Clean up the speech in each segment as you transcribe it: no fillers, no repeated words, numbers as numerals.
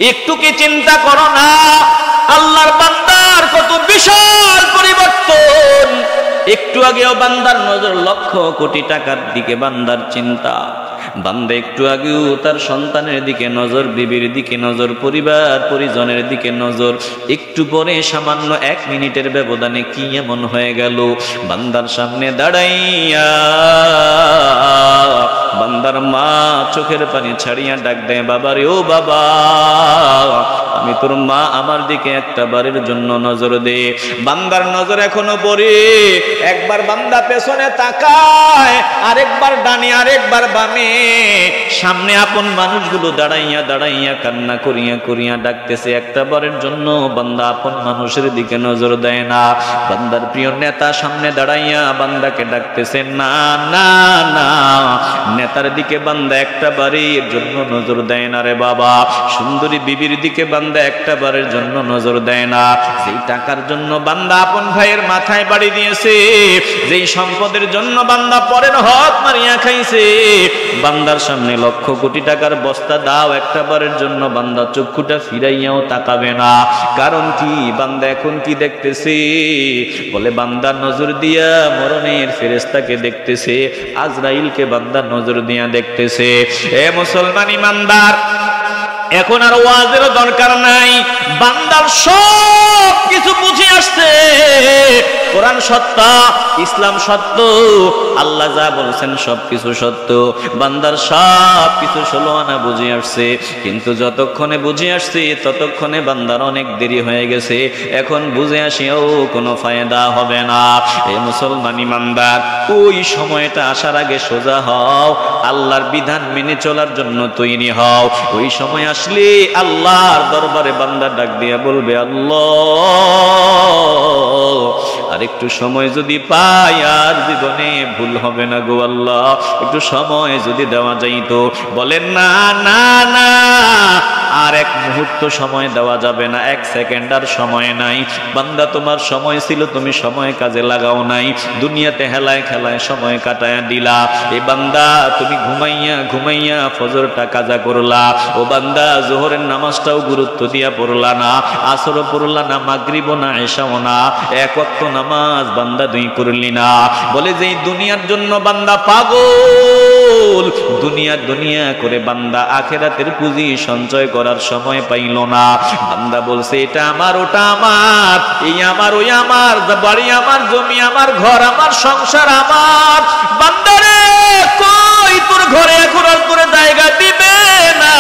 একটু কি চিন্তা করো না আল্লাহর বান্দার কত বিশাল পরিবর্তন। একটু আগেও বান্দার নজর লক্ষ কোটি টাকার দিকে, বান্দার চিন্তা। বান্দা একটু আগেও তার সন্তানের দিকে নজর, বিবির দিকে নজর, পরিবার পরিজনের দিকে নজর। একটু পরে সামান্য 1 মিনিটের ব্যবধানে কি এমন হয়ে গেল, বান্দার সামনে দাঁড়াইয়া বান্দার মা চোখের পানি ছাড়িয়া ডাক দেয়, বাবা রে, ও বাবা, আমি তোর মা, আমার দিকে একটা বারের জন্য নজর দে। বান্দার নজর এখনো পড়ে। একবার বান্দা পেছনে তাকায়, আরেকবার ডানে, আরেকবার বামে। সামনে আপন মানুষগুলো দাঁড়াইয়া দাঁড়াইয়া কান্না করিয়া করিয়া ডাকতেছে, একটা বারের জন্য বান্দা আপন মানুষের দিকে নজর দেয় না। বান্দার প্রিয় নেতা সামনে দাঁড়াইয়া বান্দাকে ডাকতেছে, না না না, নেতার দিকে বান্দা একটা বারের জন্য নজর দেয় না রে বাবা। সুন্দরী বিবির দিকে বান্দা একটা বারের জন্য নজর দেয় না। যেই টাকার জন্য বান্দা আপন ভাইয়ের মাথায় বাড়ি দিয়েছে, যেই সম্পদের জন্য বান্দা পরের হক মারিয়া খাইছে, বান্দার সামনে লক্ষ কোটি টাকার বস্তা দাও, একটা বারের জন্য বান্দা চক্ষুটা ফিরাইয়াও তাকাবে না। কারণ কি, বান্দা এখন কি দেখতেছে? বলে বান্দা নজর দিয়া মরণের ফেরেশতাকে দেখতেছে, আজরাইলকে বান্দা নজর দিয়া দেখতেছে। এ মুসলমান ইমানদার, এখন আর ওয়াজের দরকার নাই। বান্দার সব কিছু বুঝে আসছে। কোরআন সত্য, ইসলাম সত্য, আল্লাহ যা বলছেন সবকিছু সত্য। বান্দার সব কিছু 16 আনা বুঝে আসছে। কিন্তু যতক্ষণে বুঝে আসছে ততক্ষণে বান্দার অনেক দেরি হয়ে গেছে। এখন বুঝে আসিও কোনো ফায়দা হবে না। এই মুসলমান ইমানদার, ওই সময়টা আসার আগে সোজা হও, আল্লাহর বিধান মেনে চলার জন্য তৈরি হও। ওই সময় আসলে আল্লাহর দরবারে বান্দা ডাক দিয়া বলবে, আল্লাহ, আর একটু সময় যদি পাই আর জীবনে ভুল হবে না গো আল্লাহ, একটু সময় যদি দেওয়া যাইতো। বলেন না না না, আর এক মুহূর্ত সময় দেওয়া যাবে না, 1 সেকেন্ড আর সময় নাই। বান্দা, তোমার সময় ছিল, তুমি সময় কাজে লাগাও নাই, দুনিয়াতে হেলায় খেলায় সময় কাটায়া দিলা। এ বান্দা, তুমি ঘুমাইয়া ঘুমাইয়া ফজরটা কাজা করলা। ও বান্দা, জোহরের নামাজটাও গুরুত্ব দিয়া পড়লা না, আসরও পড়লা না, মাগরিবও না, এশাও না, 1 ওয়াক্ত নামাজ বান্দা 2 করলি না। বলে যে দুনিয়ার জন্য বান্দা পাগল, দুনিয়া দুনিয়া করে বান্দা আখিরাতের পুঁজি সঞ্চয় করার সময় পাইল না। বান্দা বলছে, এটা আমার, ওটা আমার, এই আমার, ওই আমার, বাড়ি আমার, জমি আমার, ঘর আমার, সংসার আমার। বান্দারে, কই তোর ঘরে এখন আর তোর জায়গা দিবে না।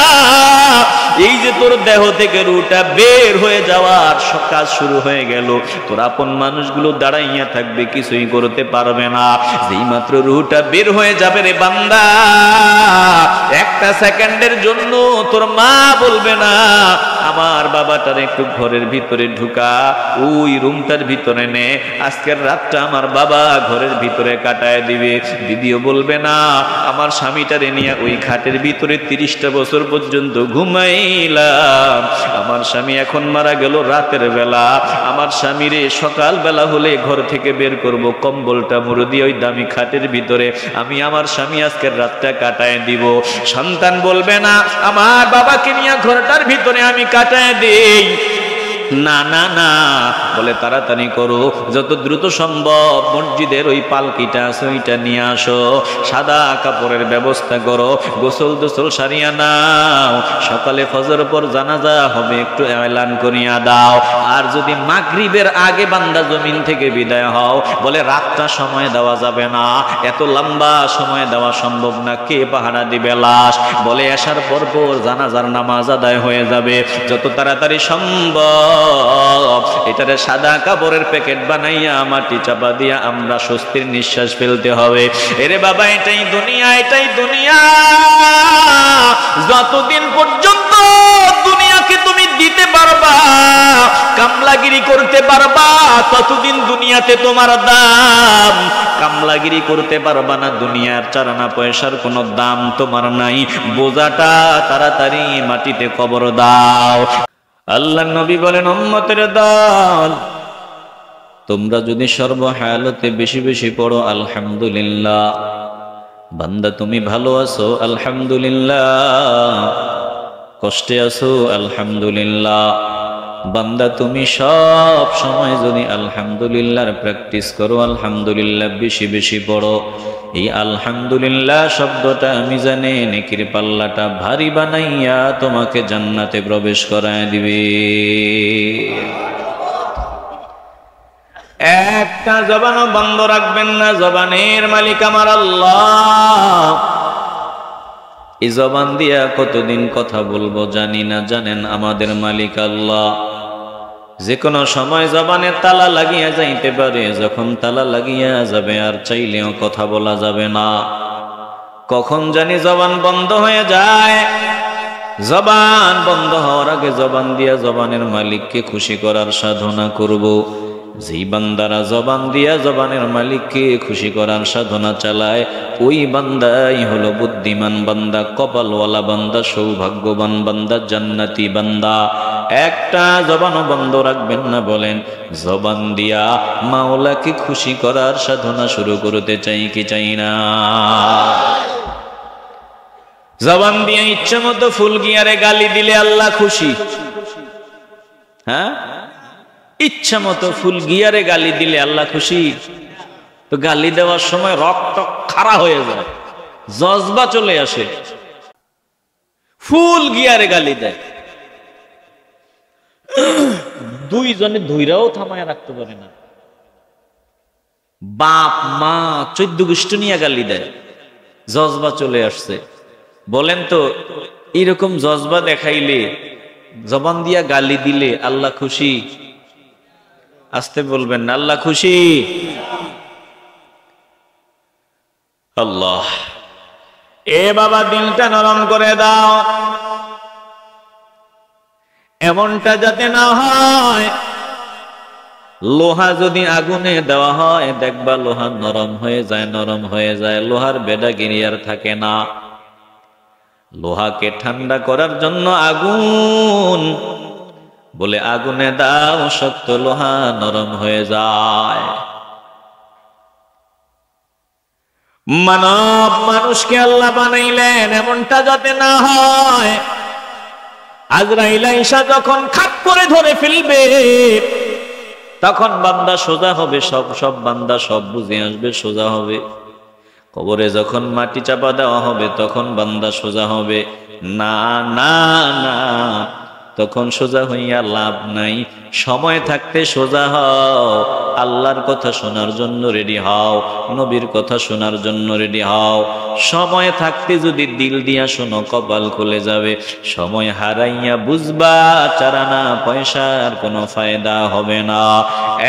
এই যে তোর দেহ থেকে রুটা বের হয়ে যাওয়ার কাজ শুরু হয়ে গেল, তোর আপন মানুষগুলো দাঁড়াইয়া থাকবে, কিছুই করতে পারবে না। যেই মাত্র রুটা বের হয়ে যাবে রে বান্দা, 1 সেকেন্ডের জন্য তোর মা বলবে না, আমার বাবাটার একটু ঘরের ভিতরে ঢুকা, ওই রুমটার ভিতরে নে, আজকের রাতটা আমার বাবা ঘরের ভিতরে কাটায় দিবে। দিদিও বলবে না, আমার স্বামীটারে নিয়ে ওই খাটের ভিতরে 30টা বছর পর্যন্ত ঘুমাইলাম, আমার স্বামী এখন মারা গেল রাতের বেলা, আমার স্বামীরে সকাল বেলা হলে ঘর থেকে বের করব, কম্বলটা মুড়ে দিয়ে ওই দামি খাটের ভিতরে আমি আমার স্বামী আজকের রাতটা কাটায় দিব। সন্তান বলবে না, আমার বাবাকে নিয়ে ঘরটার ভিতরে আমি কাটায় দেই। না না না, বলে তাড়াতাড়ি করো, যত দ্রুত সম্ভব মসজিদের ওই পালকিটা আছে ওইটা নিয়ে আসো, সাদা কাপড়ের ব্যবস্থা করো, গোসল টোসল সারিয়া নাও, সকালে ফজর পর জানাজা হবে, একটু এলান করিয়া দাও। আর যদি মাগরিবের আগে বান্দা জমিন থেকে বিদায় হও, বলে রাতটা সময় দেওয়া যাবে না, এত লম্বা সময় দেওয়া সম্ভব না, কে পাহারা দিবে লাশ। বলে আসার পর পর জানাজার নামাজ আদায় হয়ে যাবে, যত তাড়াতাড়ি সম্ভব এটারে সাদা কাপড়ের প্যাকেট বানাইয়া মাটি চাপা দিয়া আমরা স্বস্তির নিঃশ্বাস ফেলতে হবে। এরে বাবা, এটাই দুনিয়া, এটাই দুনিয়া। যতদিন পর্যন্ত দুনিয়াকে তুমি দিতে পারবা, কামলাগিরি করতে পারবা, ততদিন দুনিয়াতে তোমার দাম। কামলাগিরি করতে পারবা না, দুনিয়ার 4 আনা পয়সার কোনো দাম তোমার নাই। বোঝাটা তাড়াতাড়ি মাটিতে কবর দাও। আল্লাহ নবী বলেন, উম্মতের দল, তোমরা যদি সর্বহালতে বেশি বেশি পড়ো আলহামদুলিল্লাহ, বান্দা তুমি ভালো আছো আলহামদুলিল্লাহ, কষ্টে আছো আলহামদুলিল্লাহ। বান্দা তুমি সব সময় যদি আলহামদুলিল্লাহর প্র্যাকটিস করো, আলহামদুলিল্লাহ বেশি বেশি পড়ো, এই আলহামদুলিল্লাহ শব্দটা মিজানে নেকির পাল্লাটা ভারী বানাইয়া তোমাকে জান্নাতে প্রবেশ করায় দিবে। একটা জবানও বন্ধ রাখবেন না, জবানের মালিক আমার আল্লাহ। এই জবান দিয়া কতদিন কথা বলবো জানি না, জানেন আমাদের মালিক আল্লাহ। যে কোনো সময় জবানে তালা লাগিয়া যাইতে পারে, যখন তালা লাগিয়া যাবে আর চাইলেও কথা বলা যাবে না। কখন জানি জবান বন্ধ হয়ে যায়। জবান বন্ধ হওয়ার আগে জবান দিয়া জবানের মালিককে খুশি করার সাধনা করব। যেই বান্দারা জবান দিয়া জবানের মালিককে খুশি করার সাধনা চালায়, ওই বান্দাই হলো বুদ্ধিমান বান্দা, কপালওয়ালা বান্দা, সৌভাগ্যবান বান্দা, জান্নাতি বান্দা। একটা জবানও বন্ধ রাখবেন না। বলেন, জবান দিয়া মাওলাকে খুশি করার সাধনা শুরু করতে চাই কি চাই না? জবান দিয়ে ইচ্ছা মতো ফুল গিয়ারে গালি দিলে আল্লাহ খুশি? হ্যাঁ, ইচ্ছা মতো ফুল গিয়ারে গালি দিলে আল্লাহ খুশি? তো গালি দেওয়ার সময় রক্ত খাড়া হয়ে যায়, জজবা চলে আসে, ফুল গিয়ারে গালি দেয়, দুইজনে ধৈরাও থামায় রাখতে পারে না। বাপ মা 14 গোষ্ঠী নিয়ে গালি দেয়, জজবা চলে আসছে। বলেন তো, এরকম জজবা দেখাইলে, জবান দিয়া গালি দিলে আল্লাহ খুশি? আসতে বলবেন না, আল্লাহ খুশি? আল্লাহ এ বাবা দিলটা নরম করে দাও, এমনটা যাতে না হয়। লোহা যদি আগুনে দেওয়া হয়, দেখবা লোহা নরম হয়ে যায়, নরম হয়ে যায়, লোহার বেদাগিরি আর থাকে না। লোহাকে ঠান্ডা করার জন্য আগুন বলে আগুনে দাও, শক্ত লোহা নরম হয়ে যায়। মানব মানুষকে আল্লাহ বানাইলেন এমনটা যাতে না হয়। আজরাইল আইসা যখন খাপ করে ধরে ফেলবে, তখন বান্দা সোজা হবে, সব বান্দা সব বুঝে আসবে, সোজা হবে। কবরে যখন মাটি চাপা দেওয়া হবে, তখন বান্দা সোজা হবে। না না না, তখন সোজা হইয়া লাভ নাই। সময় থাকতে সোজা হও, আল্লাহর কথা শোনার জন্য রেডি হও, নবীর কথা শোনার জন্য রেডি হও। সময় থাকতে যদি দিল দিয়া শোনো, কপাল খুলে যাবে। সময় হারাইয়া বুঝবা চারানা পয়সার কোনো ফায়দা হবে না।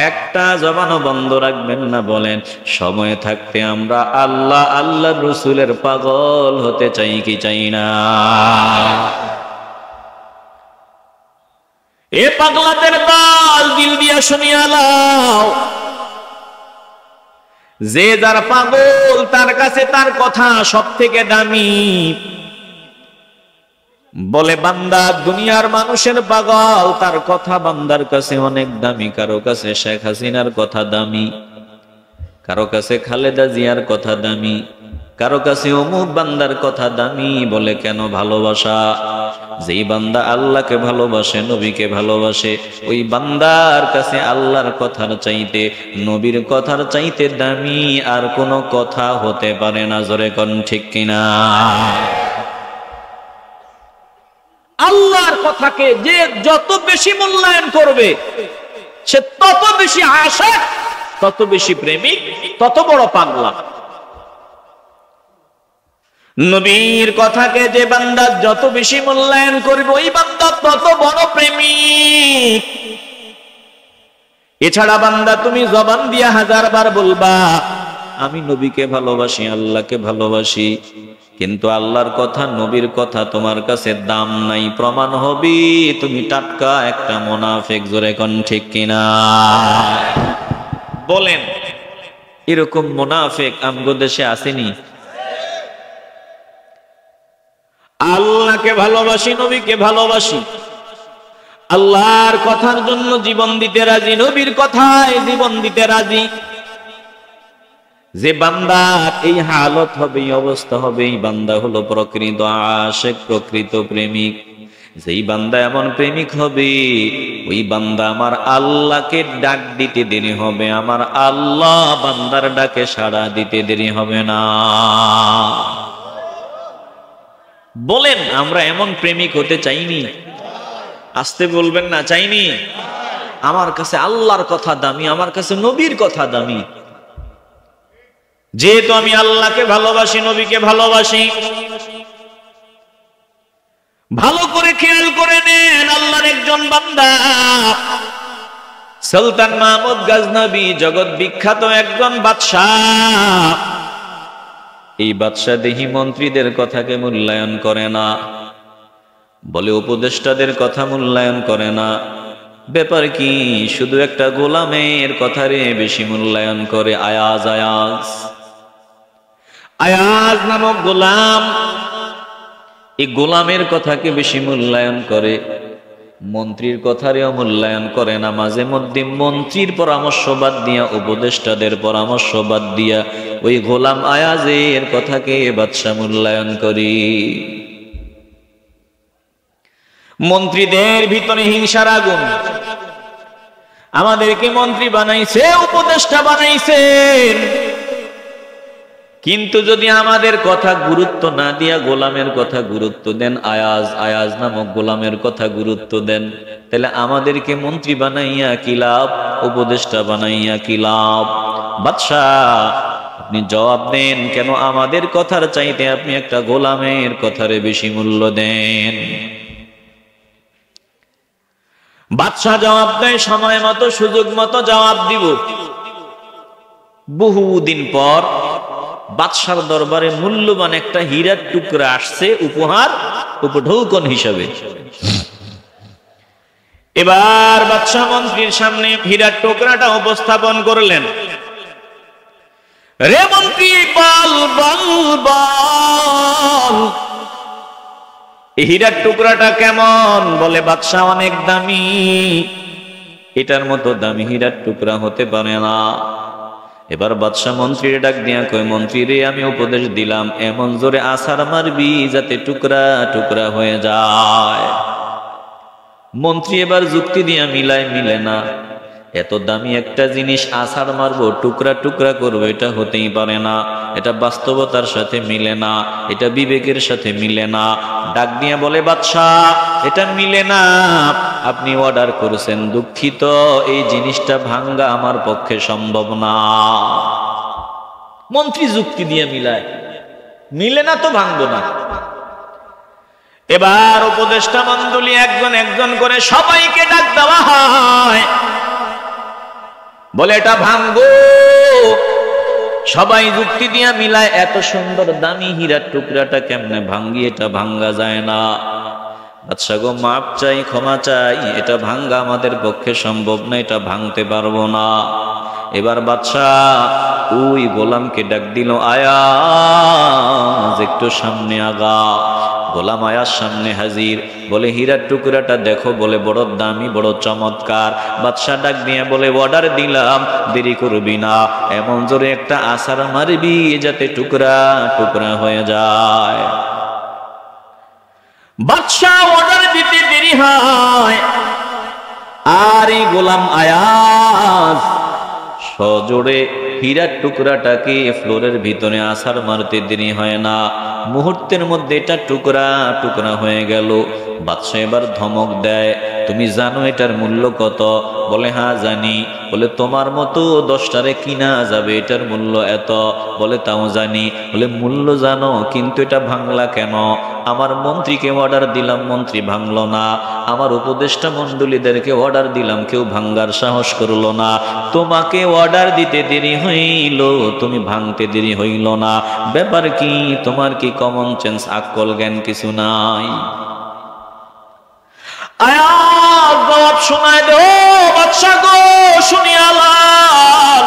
একটা জবানও বন্ধ রাখবেন না। বলেন, সময় থাকতে আমরা আল্লাহ আল্লাহর রাসূলের পাগল হতে চাই কি চাই না? এ পাগলাদের দল, দিল দিয়া শুনিয়া লাও। যে যার পাগল, তার কাছে তার কথা সব থেকে দামি। বলে বান্দা দুনিয়ার মানুষের পাগল, তার কথা বান্দার কাছে অনেক দামি। কারো কাছে শেখ হাসিনার কথা দামি, কারো কাছে খালেদা জিয়ার কথা দামি, কারো কাছে অমুক বান্দার কথা দামি। বলে কেন? ভালোবাসা। যেই বান্দা আল্লাহকে ভালোবাসে, নবীকে ভালোবাসে, ওই বান্দার কাছে আল্লাহর কথার চাইতে, নবীর কথার চাইতে দামি আর কোনো কথা হতে পারে না। জোরে কোন ঠিক কিনা? আল্লাহর কথাকে যে যত বেশি মূল্যায়ন করবে, সে তত বেশি আশিক, তত বেশি প্রেমিক, তত বড় পাগলা। নবীর কথাকে যে বান্দা যত বেশি মূল্যায়ন করবে, ওই বান্দা তত বড় প্রেমিক। এছাড়া বান্দা তুমি জবান দিয়া 1000 বার বলবা আমি নবীকে ভালোবাসি, আল্লাহকে ভালোবাসি, কিন্তু আল্লাহর কথা, নবীর কথা তোমার কাছে দাম নাই, প্রমাণ হবি তুমি টাটকা একটা মুনাফিক। জোরে কোন ঠিক কিনা? বলেন, এরকম মুনাফিক আমগো দেশে আসেনি? আল্লাহকে ভালোবাসি, নবীকে ভালোবাসি, আল্লাহর কথার জন্য জীবন দিতে রাজি, নবীর কথায় জীবন দিতে রাজি। যে বান্দার এই হালত হবে, এই অবস্থা হবে, এই বান্দা হলো প্রকৃত আশিক, প্রকৃত প্রেমিক। যেই বান্দা এমন প্রেমিক হবে ওই বান্দা আমার আল্লাহকে ডাক দিতে দেরি হবে, আমার আল্লাহ বান্দার ডাকে সাড়া দিতে দেরি হবে না। বলেন আমরা এমন প্রেমিক হতে চাইনি? আসতে বলবেন না, চাইনি? আমার কাছে আল্লাহর কথা দামি, আমার কাছে নবীর কথা দামি। যেহেতু আমি আল্লাহকে ভালোবাসি, নবীকে ভালোবাসি, ভালো করে খেয়াল করে নেন, আল্লাহর একজন বান্দা সুলতান মাহমুদ গজনবী, জগৎ বিখ্যাত একজন বাদশাহ। এই বাদশাহ দেহি মন্ত্রীদের কথাকে মূল্যায়ন করে না, বলে উপদেষ্টাদের কথা মূল্যায়ন করে না। ব্যাপার কি? শুধু একটা গোলামের কথারে বেশি মূল্যায়ন করে। আয়াজ আয়াজ আয়াজ নামক গোলাম, এই গোলামের কথাকে বেশি মূল্যায়ন করে, মন্ত্রীর কথারেও মূল্যায়ন করে না। মাঝে মধ্যে মন্ত্রীর পরামর্শ বাদ দিয়া, উপদেষ্টাদের পরামর্শ বাদ দিয়া ওই গোলাম আয়াজের কথাকে বাদশা মূল্যায়ন করি। মন্ত্রীদের ভিতরে হিংসার আগুন। আমাদেরকে মন্ত্রী বানাইছে, উপদেষ্টা বানাইছেন, কিন্তু যদি আমাদের কথা গুরুত্ব না দিয়া গোলামের কথা গুরুত্ব দেন, আয়াজ আয়াজ নামক গোলামের কথা গুরুত্ব দেন, তাহলে আমাদেরকে মন্ত্রী বানাইয়া কি লাভ, উপদেষ্টা বানাইয়া কি লাভ? বাদশাহ আপনি জবাব দেন, কেন আমাদের কথার চাইতে আপনি একটা গোলামের কথারে বেশি মূল্য দেন? বাদশাহ জবাব দেয়, সময় মতো সুযোগ মতো জবাব দিব। বহুদিন পর বাদশার দরবারে মূল্যবান একটা হীরার টুকরা আসছে উপহার, উপঢৌকন হিসাবে। এবার বাদশাহ মন্ত্রীর সামনে হীরার টুকরাটা উপস্থাপন করলেন। রে মন্ত্রী, বল বল বল, এই হীরার টুকরাটা কেমন? বলে বাদশাহ অনেক দামি, এটার মতো দামি হীরার টুকরা হতে পারে না। এবার বাদশাহ মন্ত্রীর ডাক দিয়া কয়, মন্ত্রী রে, আমি উপদেশ দিলাম এমন জোরে আছাড় মারবি যাতে টুকরা টুকরা হয়ে যায়। মন্ত্রী এবার যুক্তি দিয়া মিলায়, মিলে না। এত দামি একটা জিনিস আছাড় মারবো, টুকরা টুকরা করবো, এটা হতেই পারে না, এটা বাস্তবতার সাথে মিলে না, এটা বিবেকের সাথে মিলে না। ডাক দিয়ে বলে, বাদশাহ এটা মিলে না, আপনি অর্ডার করেছেন, দুঃখিত, এই জিনিসটা ভাঙ্গা আমার পক্ষে সম্ভব না। মন্ত্রী যুক্তি দিয়ে মিলায়, মিলে না তো ভাঙবো না। এবার উপদেষ্টা মণ্ডলী একজন একজন করে সবাইকে ডাক দেওয়া হয়, বলে এটা ভাঙবো। সবাই যুক্তি দিয়া মিলায়, এত সুন্দর দামি হীরার টুকরাটা কেমনে ভাঙ্গি, এটা ভাঙ্গা যায় না। বাদশা গো, মাপ চাই, ক্ষমা চাই, এটা ভাঙ্গা আমাদের পক্ষে সম্ভব না, এটা ভাঙতে পারবো না। এবার বাদশা ওই গোলামকে ডাক দিল, আয়াজ একটু সামনে আগা। গোলাম আয়াজ সামনে হাজির, বলে হীরার টুকরাটা দেখো, বলে বড় দামি, বড় চমৎকার। বাদশা ডাক দিয়ে বলে, অর্ডার দিলাম, দেরি করবি না, এমন জোরে একটা আছাড় মারবি যাতে টুকরা টুকরা হয়ে যায়। বাদশা অর্ডার দিতে দেরি হয়, আর এই গোলাম আয়াজ সজোরে হীরার টুকরাটাকে ফ্লোরের ভিতরে আছাড় মারতে দেরি হয় না, মুহূর্তের মধ্যে এটা টুকরা টুকরা হয়ে গেল। বাদশা এবার ধমক দেয়, তুমি জানো এটার মূল্য কত? বলে হ্যাঁ জানি। বলে তোমার মতো 10টারে কিনা যাবে, এটার মূল্য এত। বলে তাও জানি। বলে মূল্য জানো, কিন্তু এটা ভাঙলা কেন? আমার মন্ত্রীকে অর্ডার দিলাম, মন্ত্রী ভাঙলো না। আমার উপদেষ্টা মণ্ডলীদেরকে অর্ডার দিলাম, কেউ ভাঙ্গার সাহস করলো না। তোমাকে অর্ডার দিতে দেরি হইল, তুমি ভাঙতে দেরি হইল না। ব্যাপার কি? তোমার কি কমন সেন্স, আকল জ্ঞান কিছু নাই? আয়াজ জবাব শোনায় দে, বাদশা গো শুনিয়ালাম,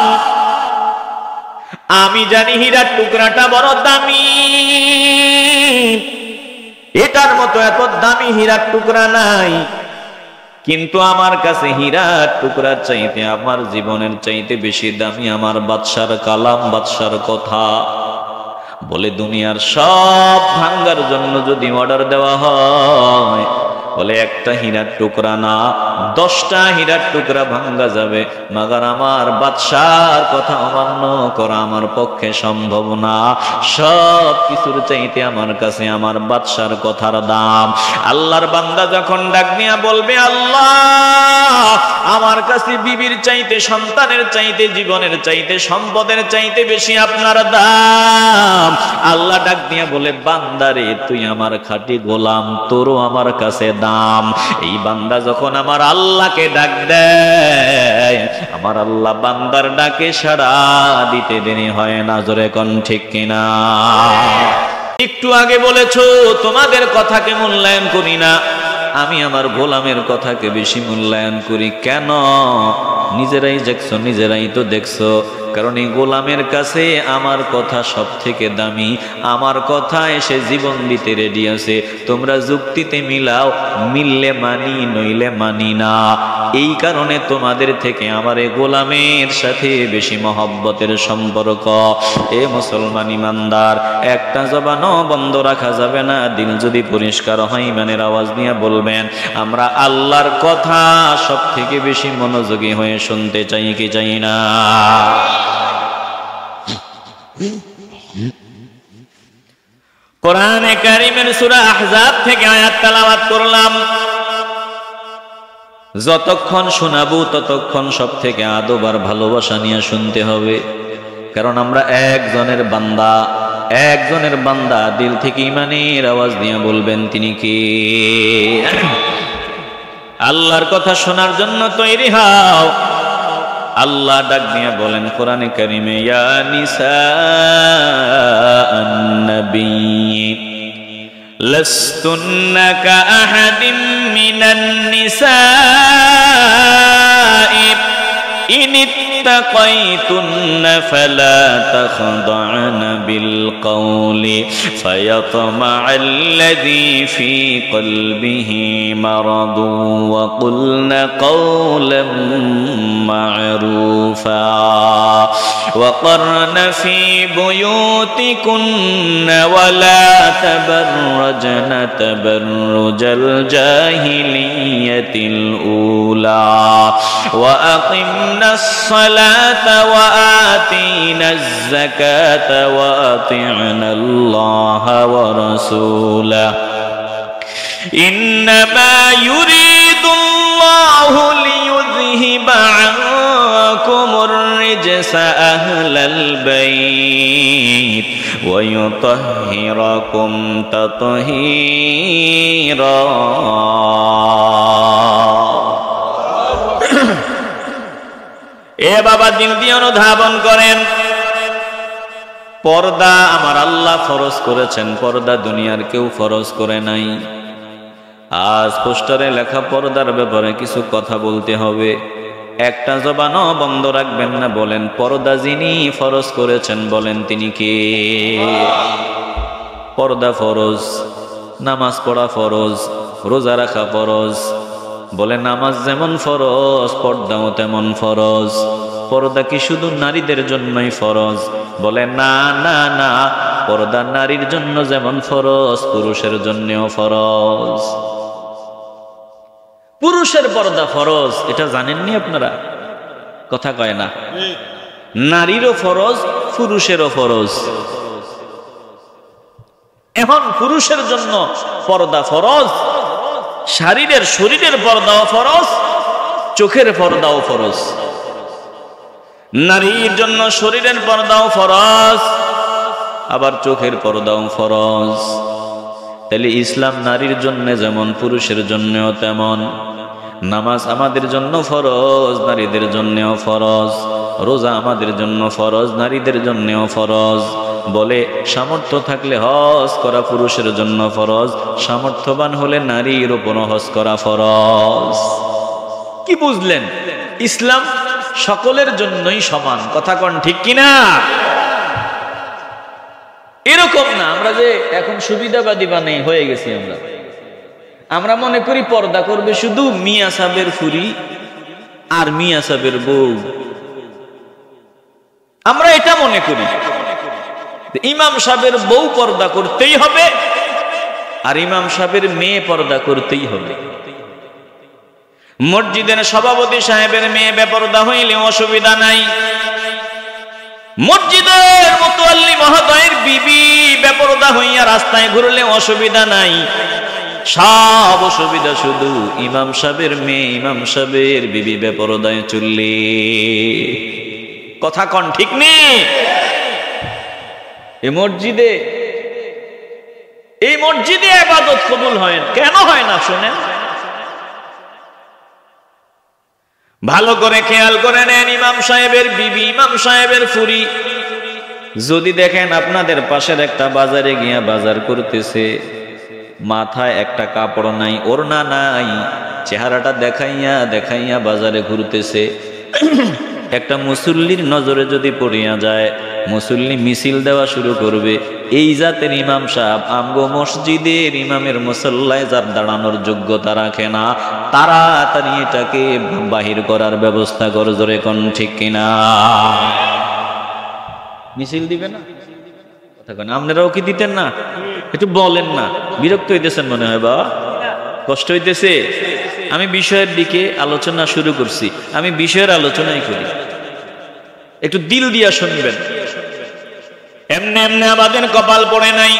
আমি জানি হীরার টুকরাটা বড় দামি, এটার মতো এত দামি হীরার টুকরা নাই, কিন্তু আমার কাছে হীরার টুকরার চাইতে আমার জীবনের চাইতে বেশি দামি আমার বাদশার কালাম, বাদশার কথা। বলে দুনিয়ার সব ভাঙ্গার জন্য যদি অর্ডার দেওয়া হয়, বলে একটা হীরার টুকরা না, 10টা হীরার টুকরা ভাঙ্গা যাবে, মাগার আমার বাদশার কথা অমান্য করা আমার পক্ষে সম্ভব না। সব কিছুর চাইতে আমার কাছে আমার বাদশার কথার দাম। আল্লাহর বান্দা যখন ডাক নিয়া বলবে, আল্লাহ আমার কাছে বিবির চাইতে, সন্তানের চাইতে, জীবনের চাইতে, সম্পদের চাইতে বেশি আপনার দাম। আল্লাহ ডাক দিয়া বলে, বান্দারে তুই আমার খাঁটি গোলাম, তোরও আমার কাছে দাম। এই বান্দা যখন আমার আল্লাহকে ডাক দেয়, আমার আল্লাহ বান্দার ডাকে সাড়া দিতে দেরি হয় না। জোরে কোন ঠিক কিনা? একটু আগে বলেছো তোমাদের কথাকে মূল্যায়ন করি না, আমি আমার গোলামের কথাকে বেশি মূল্যায়ন করি। কেন? নিজেরাই দেখছো, নিজেরাই তো দেখছো। কারণ এই গোলামের কাছে আমার কথা সব থেকে দামি। আমার কথা এসে জীবন দিতে রেডি আছে। তোমরা যুক্তিতে মিলাও, মিললে মানি, নইলে মানি না। এই কারণে তোমাদের থেকে আমার এই গোলামের সাথে বেশি মহব্বতের সম্পর্ক। এ মুসলমান ইমানদার, একটা জবানও বন্ধ রাখা যাবে না। দিল যদি পরিষ্কার হয়, ইমানের আওয়াজ নিয়ে বলবেন, আমরা আল্লাহর কথা সব থেকে বেশি মনোযোগী হয়ে শুনতে চাই কি চাই না? কোরআনে কারীমের সূরা আহজাব থেকে আয়াত তেলাওয়াত করলাম। যতক্ষণ শোনাবো ততক্ষণ সব থেকে আদব আর ভালোবাসা নিয়ে শুনতে হবে। কারণ আমরা একজনের বান্দা, একজনের বান্দা। দিল থেকে ইমানের আওয়াজ দিয়ে বলবেন, তিনি কে? আল্লাহর কথা শোনার জন্য তৈরি হও। আল্লাহ ডাক দিয়ে বলেন কোরআনে কারীমে, ইয়া নিসাআন নবী লাস্তুন্না কাআহাদিম মিনান নিসাই ইন ইত্তাকাইতুন্না ফালা তাখদা'না বিল কওলি ফায়াতমা'আল্লাযী ফী কলবিহি মারাদু ওয়া কুলনা কওলাম মা'রুফা ওয়া করনা ফী বুয়ুতিকুন্না ওয়া লা তাবাররাজনা তাবাররুজাল জাহিলিয়াতিল উলা ওয়া আকিমনাস সালাতা ওয়া আতিনাজ যাকাতা ওয়া আতি'নাল্লাহা ওয়া রাসূলাহু ইন্নামা ইউরিদুল্লাহু লিইয়ুযহিবা আনকুমুর রিজসা আহলাল বাইত ওয়া ইউতাহহিরাকুম তাতহীরা। এ বাবা, দিল দিয়ে অনুধাবন করেন, পর্দা আমার আল্লাহ ফরজ করেছেন। পর্দা দুনিয়ার কেউ ফরজ করে নাই। আজ পোস্টারে লেখা পর্দার ব্যাপারে কিছু কথা বলতে হবে। একটা জবানও বন্ধ রাখবেন না। বলেন, পর্দা যিনি ফরজ করেছেন, বলেন তিনি কে? পর্দা ফরজ, নামাজ পড়া ফরজ, রোজা রাখা ফরজ। বলে, নামাজ যেমন ফরজ, পর্দাও তেমন ফরজ। পর্দা কি শুধু নারীদের জন্যই ফরজ? বলে, না না না, পর্দা নারীর জন্য যেমন ফরজ, পুরুষের জন্যও ফরজ। পুরুষের পর্দা ফরজ, এটা জানেননি আপনারা? কথা কয় না। নারীরও ফরজ, পুরুষেরও ফরজ। এখন পুরুষের জন্য পর্দা ফরজ, শরীরের পর্দাও ফরজ, চোখের পর্দাও ফরজ। নারীর জন্য শরীরের পর্দাও ফরজ, আবার চোখের পর্দাও ফরজ। তাহলে ইসলাম নারীর জন্য যেমন পুরুষের জন্যও তেমন। নামাজ আমাদের জন্য ফরজ, নারীদের জন্যও ফরজ। রোজা আমাদের জন্য ফরজ, নারীদের জন্যও ফরজ। বলে, সামর্থ্য থাকলে হজ করা পুরুষের জন্য ফরজ, সামর্থ্যবান হলে নারীর উপর হজ করা ফরজ। কি বুঝলেন? ইসলাম সকলের জন্যই সমান। কথা কোন ঠিক কিনা? এরকম না আমরা যে এখন সুবিধাবাদী বানাই হয়ে গেছি। আমরা মনে করি পর্দা করবে শুধু মিয়া সাহেবের ফুরি আর মিয়া সাহেবের বউ। আমরা এটা মনে করি ইমাম সাহেবের বউ পর্দা করতেই হবে, আর ইমাম সাহেবের মেয়ে পর্দা করতেই হবে। মসজিদের সভাপতি সাহেবের মেয়ে বেপরদা হইলে অসুবিধা নাই, মসজিদের মুতাল্লি মহোদয়ের বিবি বেপরদা হইয়া রাস্তায় ঘুরলে অসুবিধা নাই। সব অসুবিধা শুধু ইমাম সাহেবের মেয়ে, ইমাম সাহেবের বিবি বেপরদায় চললে। কথা কন ঠিক নেই? এই মসজিদে ইবাদত কবুল হয় কেন হয় না শুনেন? ভালো করে খেয়াল করে নেন। ইমাম সাহেবের বিবি, ইমাম সাহেবের ফুরি যদি দেখেন আপনাদের পাশের একটা বাজারে গিয়া বাজার করতেছে, মাথায় একটা কাপড় নাই, ওড়না নাই, চেহারাটা দেখাইয়া দেখাইয়া বাজারে ঘুরতেছে, একটা মুসল্লির নজরে যদি পড়িয়া যায়, মুসল্লি মিছিল দেওয়া শুরু করবে, এই জাতের ইমাম সাহেব আমগো মসজিদের ইমামের মুসল্লায় যার দাঁড়ানোর যোগ্যতা রাখে না, তাড়াতাড়ি এটাকে বাহির করার ব্যবস্থা করে। জোরে কোন ঠিক কিনা? মিছিল দিবে না? কথা কেন? আপনারাও কি দিতেন না? একটু বলেন না। বিরক্ত হইতেছেন মনে হয়, বা কষ্ট হইতেছে? আমি বিষয়ের দিকে আলোচনা শুরু করছি, আমি বিষয়ের আলোচনাই করি, একটু দিল দিয়া শুনবেন। এমনি এমনি আমাদের কপাল পড়ে নাই।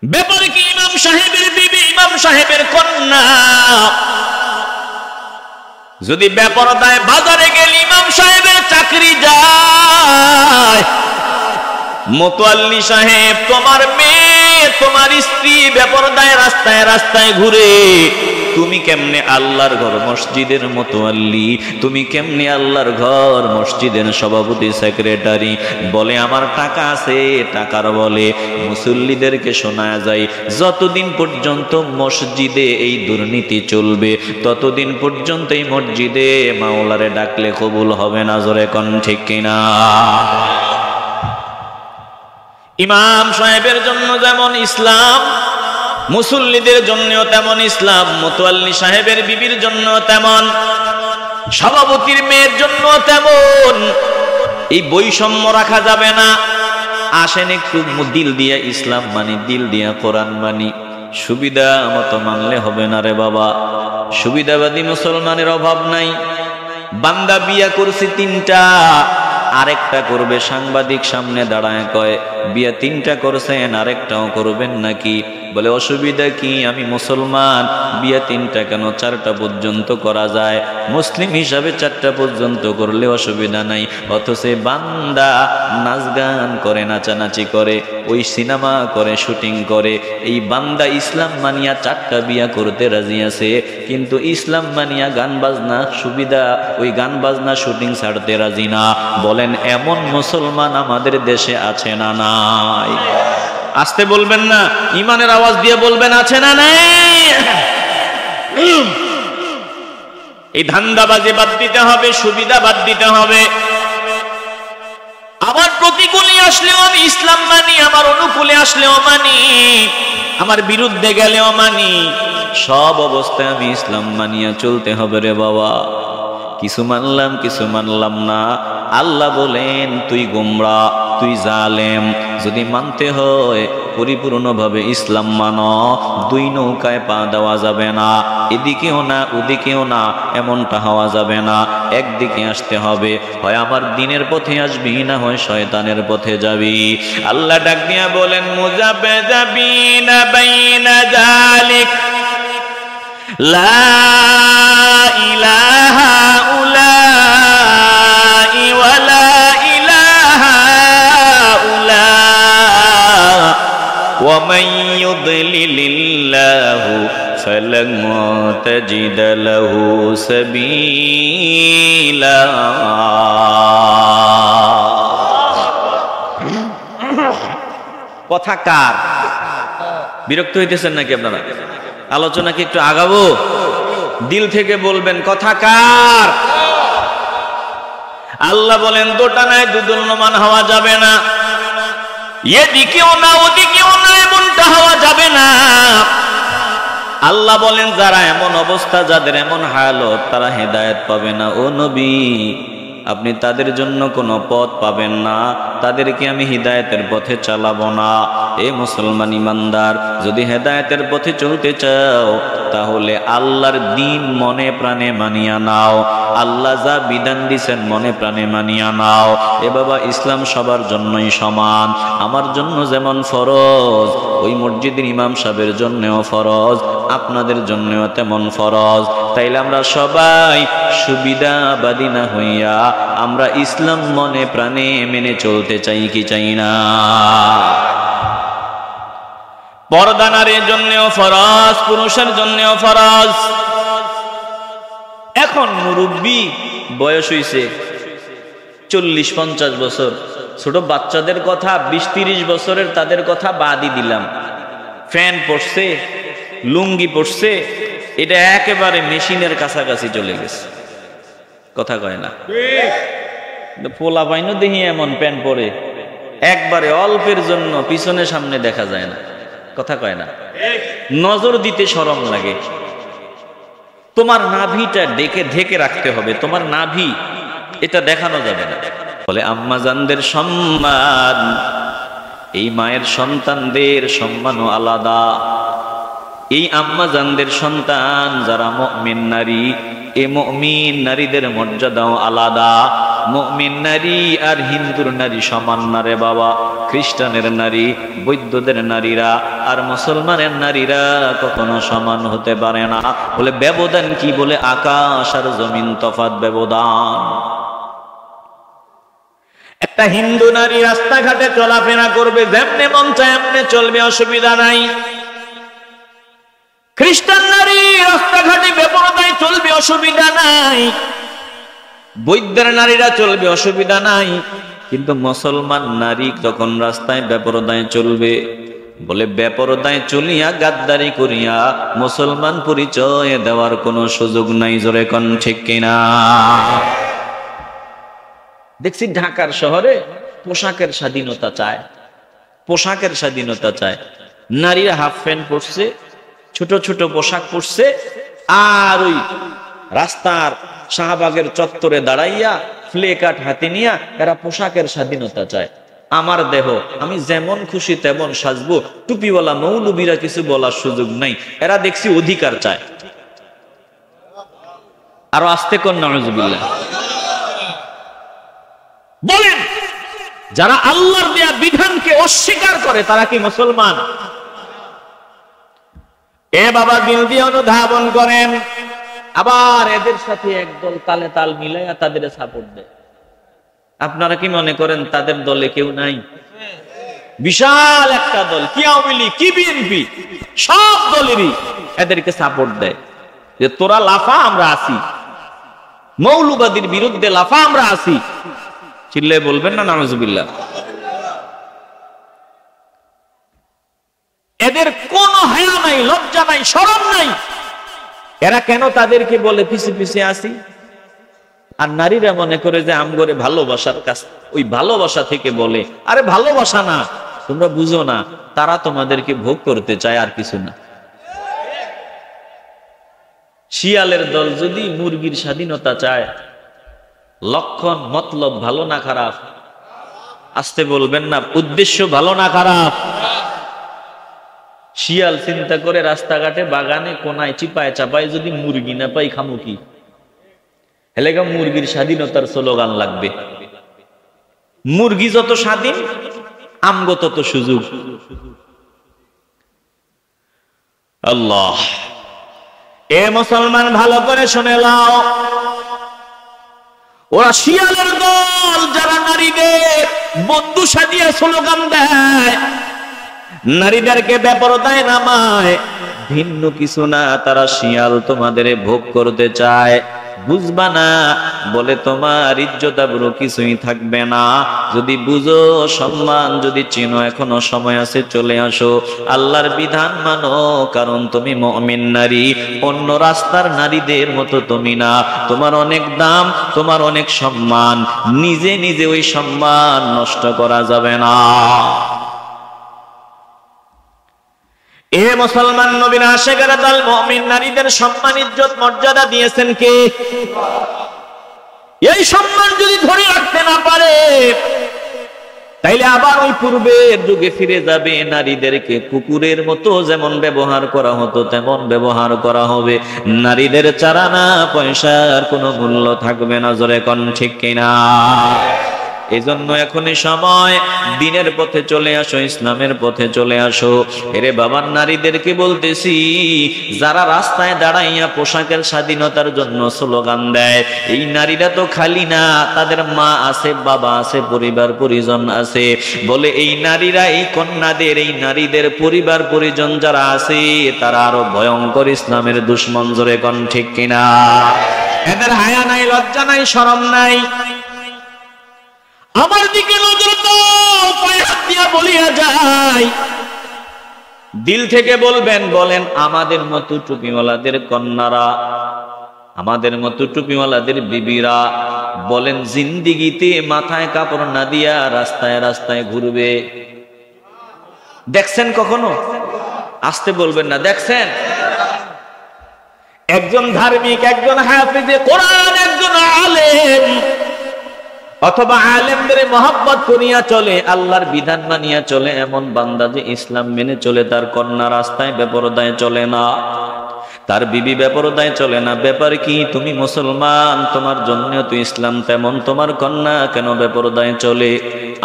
ব্যাপার কি ইমাম সাহেবের বিবি, ইমাম সাহেবের কন্যা যদি বেপরদায় বাজারে গেলে ইমাম সাহেবের চাকরি যায়, মুতাল্লি সাহেব তোমার মেয়ে, তোমার স্ত্রী বেপরদায় রাস্তায় রাস্তায় ঘুরে, তুমি কেমনে আল্লাহর ঘর মসজিদের মুতাল্লি, তুমি কেমনে আল্লাহর ঘর মসজিদের সভাপতি সেক্রেটারি? বলে আমার টাকা আছে, টাকার বলে মুসল্লিদেরকে শোনা যায় যতদিন পর্যন্ত মসজিদে এই দুর্নীতি চলবে ততদিন পর্যন্ত এই মসজিদে মাওলারে ডাকলে কবুল হবে না। জোরে কোন ঠিক কিনা? ইমাম সাহেবের জন্য যেমন ইসলাম, মুসল্লিদের জন্যও তেমন ইসলাম, মুতাল্লি সাহেবের বিবির জন্য তেমন, সভাপতির মেয়ের জন্য তেমন। এই বৈষম্য রাখা যাবে না। আসেন একটু দিল দিয়া ইসলাম মানি, দিল দিয়া কোরআন মানি। সুবিধা মতো মানলে হবে না রে বাবা। সুবিধাবাদী মুসলমানের অভাব নাই। বান্দা বিয়া করছে 3টা, আরেকটা করবে, সাংবাদিক সামনে দাঁড়ায় কয় বিয়া 3টা করছেন আরেকটাও করবেন নাকি? বলে অসুবিধা কি? আমি মুসলমান, বিয়া 3টা কেন 4টা পর্যন্ত করা যায়, মুসলিম হিসাবে 4টা পর্যন্ত করলে অসুবিধা নাই। অথচ বান্দা নাচ গান করে, নাচানাচি করে, ওই সিনেমা করে, শুটিং করে। এই বান্দা ইসলাম মানিয়া 4টা বিয়া করতে রাজি আছে, কিন্তু ইসলাম মানিয়া গান বাজনা সুবিধা, ওই গান বাজনা শুটিং ছাড়তে রাজি না। বলেন এমন মুসলমান আমাদের দেশে আছে না নাই? আসতে বলবেন না, ইমানের আওয়াজ দিয়ে বলবেন আছে না নাই? এই ধান্দাবাজি বাদ দিতে হবে, সুবিধা বাদ দিতে হবে। আমার প্রতিকূলে আসলেও আমি ইসলাম মানি, আমার অনুকূলে আসলেও মানি, আমার বিরুদ্ধে গেলেও মানি। সব অবস্থায় আমি ইসলাম মানিয়া চলতে হবে রে বাবা। কিছু মানলাম, কিছু মানলাম না। আল্লাহ বলেন তুই গোমরা, তুই জালেম। যদি মানতে হয় পরিপূর্ণভাবে ইসলাম মানো। 2 নৌকায় পা দেওয়া যাবে না, এদিকেও না ওদিকেও না, এমনটা হওয়া যাবে না। একদিকে আসতে হবে, হয় আমার দ্বীনের পথে আসবি, না হয় শয়তানের পথে যাবি। আল্লাহ ডাক দিয়া বলেন মুজাববিনা বাইনা যালিক লা ইলাহা উলাই ওয়ালা ইলাহা উলা ওয়া মান ইউদ্লিলিল্লাহু ফালান তাজিদ লাহু সাবিলা। কথা কার? বিরক্ত হইতেছেন নাকি আপনারা? আলোচনা কি একটু আগাবো? দিল থেকে বলবেন কথা কার? আল্লাহ বলেন দোটানায় দুদুল্যমান হওয়া যাবে না, এদিকেও না ওদিকেও না, এমনটা হওয়া যাবে না। আল্লাহ বলেন যারা এমন অবস্থা, যাদের এমন হালত, তারা হেদায়েত পাবে না। ও নবী আপনি তাদের জন্য কোনো পথ পাবেন না, তাদেরকে আমি হিদায়াতের পথে চালাবো না। এ মুসলমান ইমানদার, যদি হেদায়েতের পথে চলতে চাও তাহলে আল্লাহর দ্বীন মনে প্রাণে মানিয়া নাও, আল্লাহ যা বিধান দিয়েছেন মনে প্রাণে মানিয়া নাও। এ বাবা, ইসলাম সবার জন্যই সমান। আমার জন্য যেমন ফরজ, ওই মসজিদের ইমাম সাহেবের জন্যও ফরজ, আপনাদের জন্যও তেমন ফরজ। তাইলে আমরা সবাই সুবিধাবাদী না হইয়া আমরা ইসলাম মনে প্রাণে মেনে চলতে চাই কি চাই না? পর্দা নারীর জন্যও ফরজ, পুরুষের জন্যও ফরজ। এখন মুরব্বী বয়স হইছে 40-50 বছর, ছোট বাচ্চাদের কথা 20-30 বছরের, তাদের কথা বাদই দিলাম। ফ্যান পড়ছে, লুঙ্গি পড়ছে, এটা একেবারে মেশিনের কাছাকাছি চলে গেছে। কথা কয় না? পোলা পাইনো দেখি এমন প্যান্ট পরে একবারে অল্পের জন্য পিছনে সামনে দেখা যায় না। কথা কয় না? নজর দিতে শরম লাগে। তোমার নাভিটা ঢেকে রাখতে হবে, তোমার নাভি এটা দেখানো যাবে না। বলে আম্মাজানদের সম্মান, এই মায়ের সন্তানদের সম্মানও আলাদা। এই আম্মাজানদের সন্তান যারা মুমিন নারী, এই মুমিন নারীদের মর্যাদাও আলাদা। মুমিন নারী আর হিন্দুর নারী সমান না রে বাবা। খ্রিস্টানের নারী, বৌদ্ধদের নারীরা আর মুসলমানের নারীরা কখনো সমান হতে পারে না। বলে ব্যবধান কি? বলে আকাশ আর জমিন তফাৎ ব্যবধান। একটা হিন্দু নারী রাস্তাঘাটে চলাফেরা করবে, যেমনে মন চায় এমনে চলবে, অসুবিধা নাই। খ্রিস্টান নারী রাস্তাঘাটে বেপরদায় চলবে, অসুবিধা নাই। বৌদ্ধের নারীরা চলবে, অসুবিধা নাই। কিন্তু মুসলমান নারী যখন রাস্তায় বেপরদায় চলবে, বলে বেপরদায় চলিয়া গাদ্দারি করিয়া মুসলমান পরিচয় দেওয়ার কোনো সুযোগ নাই। জোরে কোন ঠিক কিনা? দেখছি ঢাকার শহরে পোশাকের স্বাধীনতা চায়, পোশাকের স্বাধীনতা চায়। নারীরা হাফ প্যান্ট পরছে, ছোট ছোট পোশাক পরছে, আর ওই রাস্তার শাহবাগের চত্বরে দাঁড়াইয়া ফ্লে কার্ড হাতে নিয়া এরা পোশাকের স্বাধীনতা চায়। আমার দেহ, আমি যেমন খুশি তেমন সাজবো, টুপিওয়ালা মৌলবীরা কিছু বলার সুযোগ নাই। এরা দেখছি অধিকার চায়। আরো আস্তে কোন নাউজুবিল্লাহ বলেন, যারা আল্লাহর দেয়া বিধানকে অস্বীকার করে তারা কি মুসলমান? এ বাবা, দিল দিয়ে অনুধাবন করেন। আবার এদের সাথে একদল তালে তাল মিলাইয়া তাদের সাপোর্ট দেয়। আপনারা কি মনে করেন তাদের দলে কেউ নাই? বিশাল একটা দল, কি আওয়ামী লীগ, কি বিএনপি, সব দলেরই এদেরকে সাপোর্ট দেয় যে তোরা লাফা, আমরা আসি, মৌলবাদীর বিরুদ্ধে লাফা, আমরা আসি। চিল্লায় বলবেন না নাউজুবিল্লাহ? এদের কোনো হায়া নাই, লজ্জা নাই, শরম নাই। এরা কেন তাদেরকে বলে পিছে পিছে আসি? আর নারীরা মনে করে যে আমগরে ভালোবাসার কাজ, ওই ভালোবাসা থেকে বলে। আরে ভালোবাসা না, তোমরা বুঝো না, তারা তোমাদেরকে ভোগ করতে চায়, আর কিছু না। শিয়ালের দল যদি মুরগির স্বাধীনতা চায়, লক্ষণ মতলব ভালো না খারাপ? আসতে বলবেন না, উদ্দেশ্য ভালো না খারাপ? শিয়াল চিন্তা করে রাস্তাঘাটে, বাগানে, কোনায়, চিপায় চাপায় যদি মুরগি না পাই খামু কি? এলাকা মুরগির স্বাধীনতার স্লোগান লাগবে। মুরগি যত স্বাধীন, আমগো তত সুযোগ। আল্লাহ, এ মুসলমান ভালো করে শুনে নাও, ওরা শিয়ালের দল যারা নারীদের বন্ধু সাজিয়ে স্লোগান দেয়, নারীদেরকে বেপরদায় নামায়, ভিন্ন কিছু না, তারা শিয়াল তোমাদের ভোগ করতে চায়। বুঝবা না, বলে তোমার ইজ্জত আবরু কিছুই থাকবে না। যদি বুঝো, সম্মান যদি চিনো, এখনো সময় আছে, চলে আসো, আল্লাহর বিধান মানো। কারণ তুমি মুমিন নারী, অন্য রাস্তার নারীদের মতো তুমি না। তোমার অনেক দাম, তোমার অনেক সম্মান, নিজে নিজে ওই সম্মান নষ্ট করা যাবে না। এ মুসলমান, নবীর আশিকেরা দল মুমিন নারীদের সম্মান, ইজ্জত, মর্যাদা দিয়েছেন কে? এই সম্মান যদি ধরে রাখতে না পারে, তাইলে আবার ওই পূর্বের যুগে ফিরে যাবে। নারীদেরকে কুকুরের মতো যেমন ব্যবহার করা হতো তেমন ব্যবহার করা হবে। নারীদের চারানা পয়সার কোনো মূল্য থাকবে না। জোরে কোন ঠিক কিনা? এজন্য এখনই সময়, দিনের পথে চলে আসো, ইসলামের পথে চলে আসো। এরে বাবার নারীদেরকে বলতেছি, যারা রাস্তায় দাঁড়াইয়া পোশাকের স্বাধীনতার জন্য স্লোগান দেয়, এই নারীরা তো খালি না, তাদের মা আছে, বাবা আছে, পরিবার পরিজন আছে। বলে এই নারীরা, এই কন্যাদের, এই নারীদের পরিবার পরিজন যারা আছে, তারা আরো ভয়ঙ্কর ইসলামের দুশ্মন। জোরে কোন ঠিক কিনা? এদের হায়া নাই, লজ্জা নাই, শরম নাই। আমার দিকে নজর দাও, পায়ে হাত দিয়া বলিয়া যায়, দিল থেকে বলবেন, বলেন আমাদের মতো টুপিওয়ালাদের কন্যারা, আমাদের মতো টুপিওয়ালাদের বিবিরা, বলেন জিন্দিগিতে মাথায় কাপড় না দিয়া রাস্তায় রাস্তায় ঘুরবে? দেখছেন কখনো? আসতে বলবেন না, দেখছেন? একজন ধার্মিক, একজন হাফিজে কোরআন, একজন আলেম অথবা আলেমদের মহব্বত করিয়া চলে, আল্লাহর বিধান মানিয়া চলে, এমন বান্দা যে ইসলাম মেনে চলে, তার কন্যা রাস্তায় বেপরদায় চলে না, তার বিবি বেপরদায় চলে না। ব্যাপার কি? তুমি মুসলমান, তোমার জন্য তো ইসলাম, তেমন তোমার কন্যা কেন বেপরদায় চলে?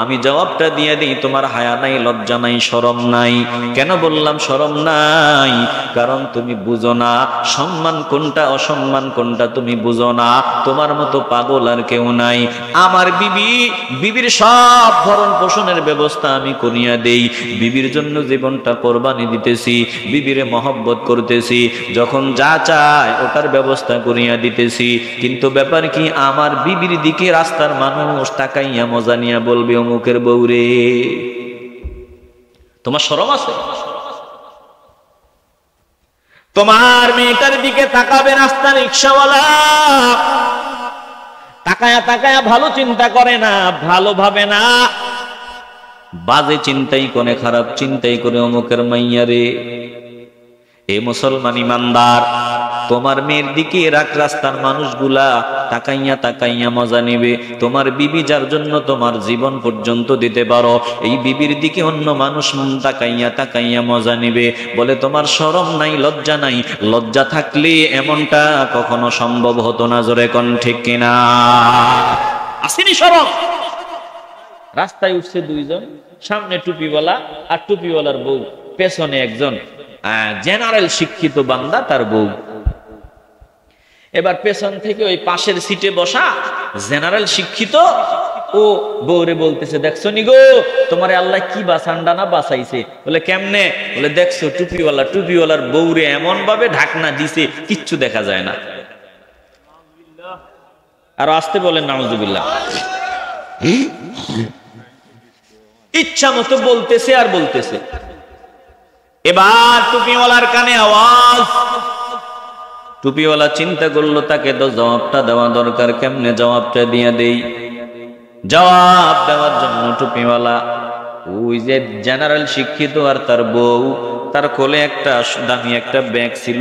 আমি জবাবটা দিয়ে দিই, তোমার হায়া নাই, লজ্জা নাই, শরম নাই। কেন বললাম শরম নাই? কারণ তুমি বুঝো না সম্মান কোনটা, অসম্মান কোনটা তুমি বুঝো না। তোমার মতো পাগল আর কেউ নাই। আমার বিবির সব ভরণ পোষণের ব্যবস্থা আমি করিয়া দেই, বিবির জন্য জীবনটা কোরবানি দিতেছি, বিবিরে মহব্বত করতেছি, যখন যা চায় ওটার ব্যবস্থা করিয়া দিতেছি। কিন্তু ব্যাপার কি? আমার বিবির দিকে রাস্তার মানুষ তাকাইয়া মজা নিয়া বলবে, অমুকের বউরে। তোমার শরম আছে? তোমার মেয়েটার দিকে তাকাবে রাস্তা রিক্সাওয়ালা, তাকায়া তাকায়া ভালো চিন্তা করে না, ভালো ভাবে না, বাজে চিন্তাই করে, খারাপ চিন্তাই করে, অমুকের মাইয়ারে। এ মুসলমান ইমানদার, তোমার মেয়ের দিকে রাস্তার মানুষগুলা তাকাইয়া তাকাইয়া মজা নিবে। তোমার বিবি যার জন্য তোমার জীবন পর্যন্ত দিতে পারো, এই বিবির দিকে অন্য মানুষ তাকাইয়া তাকাইয়া মজা নিবে। বলে তোমার শরম নাই, লজ্জা নাই? লজ্জা থাকলে এমনটা কখনো সম্ভব হতো না। জোরে কোন ঠিক কিনা? আসেনি শরম? রাস্তায় উঠছে দুইজন, সামনে টুপিওয়ালা আর টুপিওয়ালার বউ, পেছনে একজন জেনারেল শিক্ষিত বান্দা, তার বউ। এবার পেছন থেকে ওই পাশের সিটে বসা জেনারেল শিক্ষিত ও বউরে বলতেছে, দেখছো নি গো, তোমারে আল্লাহ কি বাসান্ডা না বাঁচাইছে? বলে কেমনে? বলে দেখছো টুপিওয়ালার বউরে এমন ভাবে ঢাকনা দিছে, কিচ্ছু দেখা যায় না। আর আসতে বলেন নাউজুবিল্লাহ। ইচ্ছা মতো বলতেছে আর বলতেছে। এবার টুপিওয়ালার কানে আওয়াজ। টুপিওয়ালা চিন্তা করলো, তাকে তো জবাবটা দেওয়া দরকার, কেমনে জবাবটা দিয়ে দেই? জবাব দেওয়ার জন্য টুপিওয়ালা ওই যে জেনারেল শিক্ষিত আর তার বউ, তার কোলে একটা দামি একটা ব্যাগ ছিল,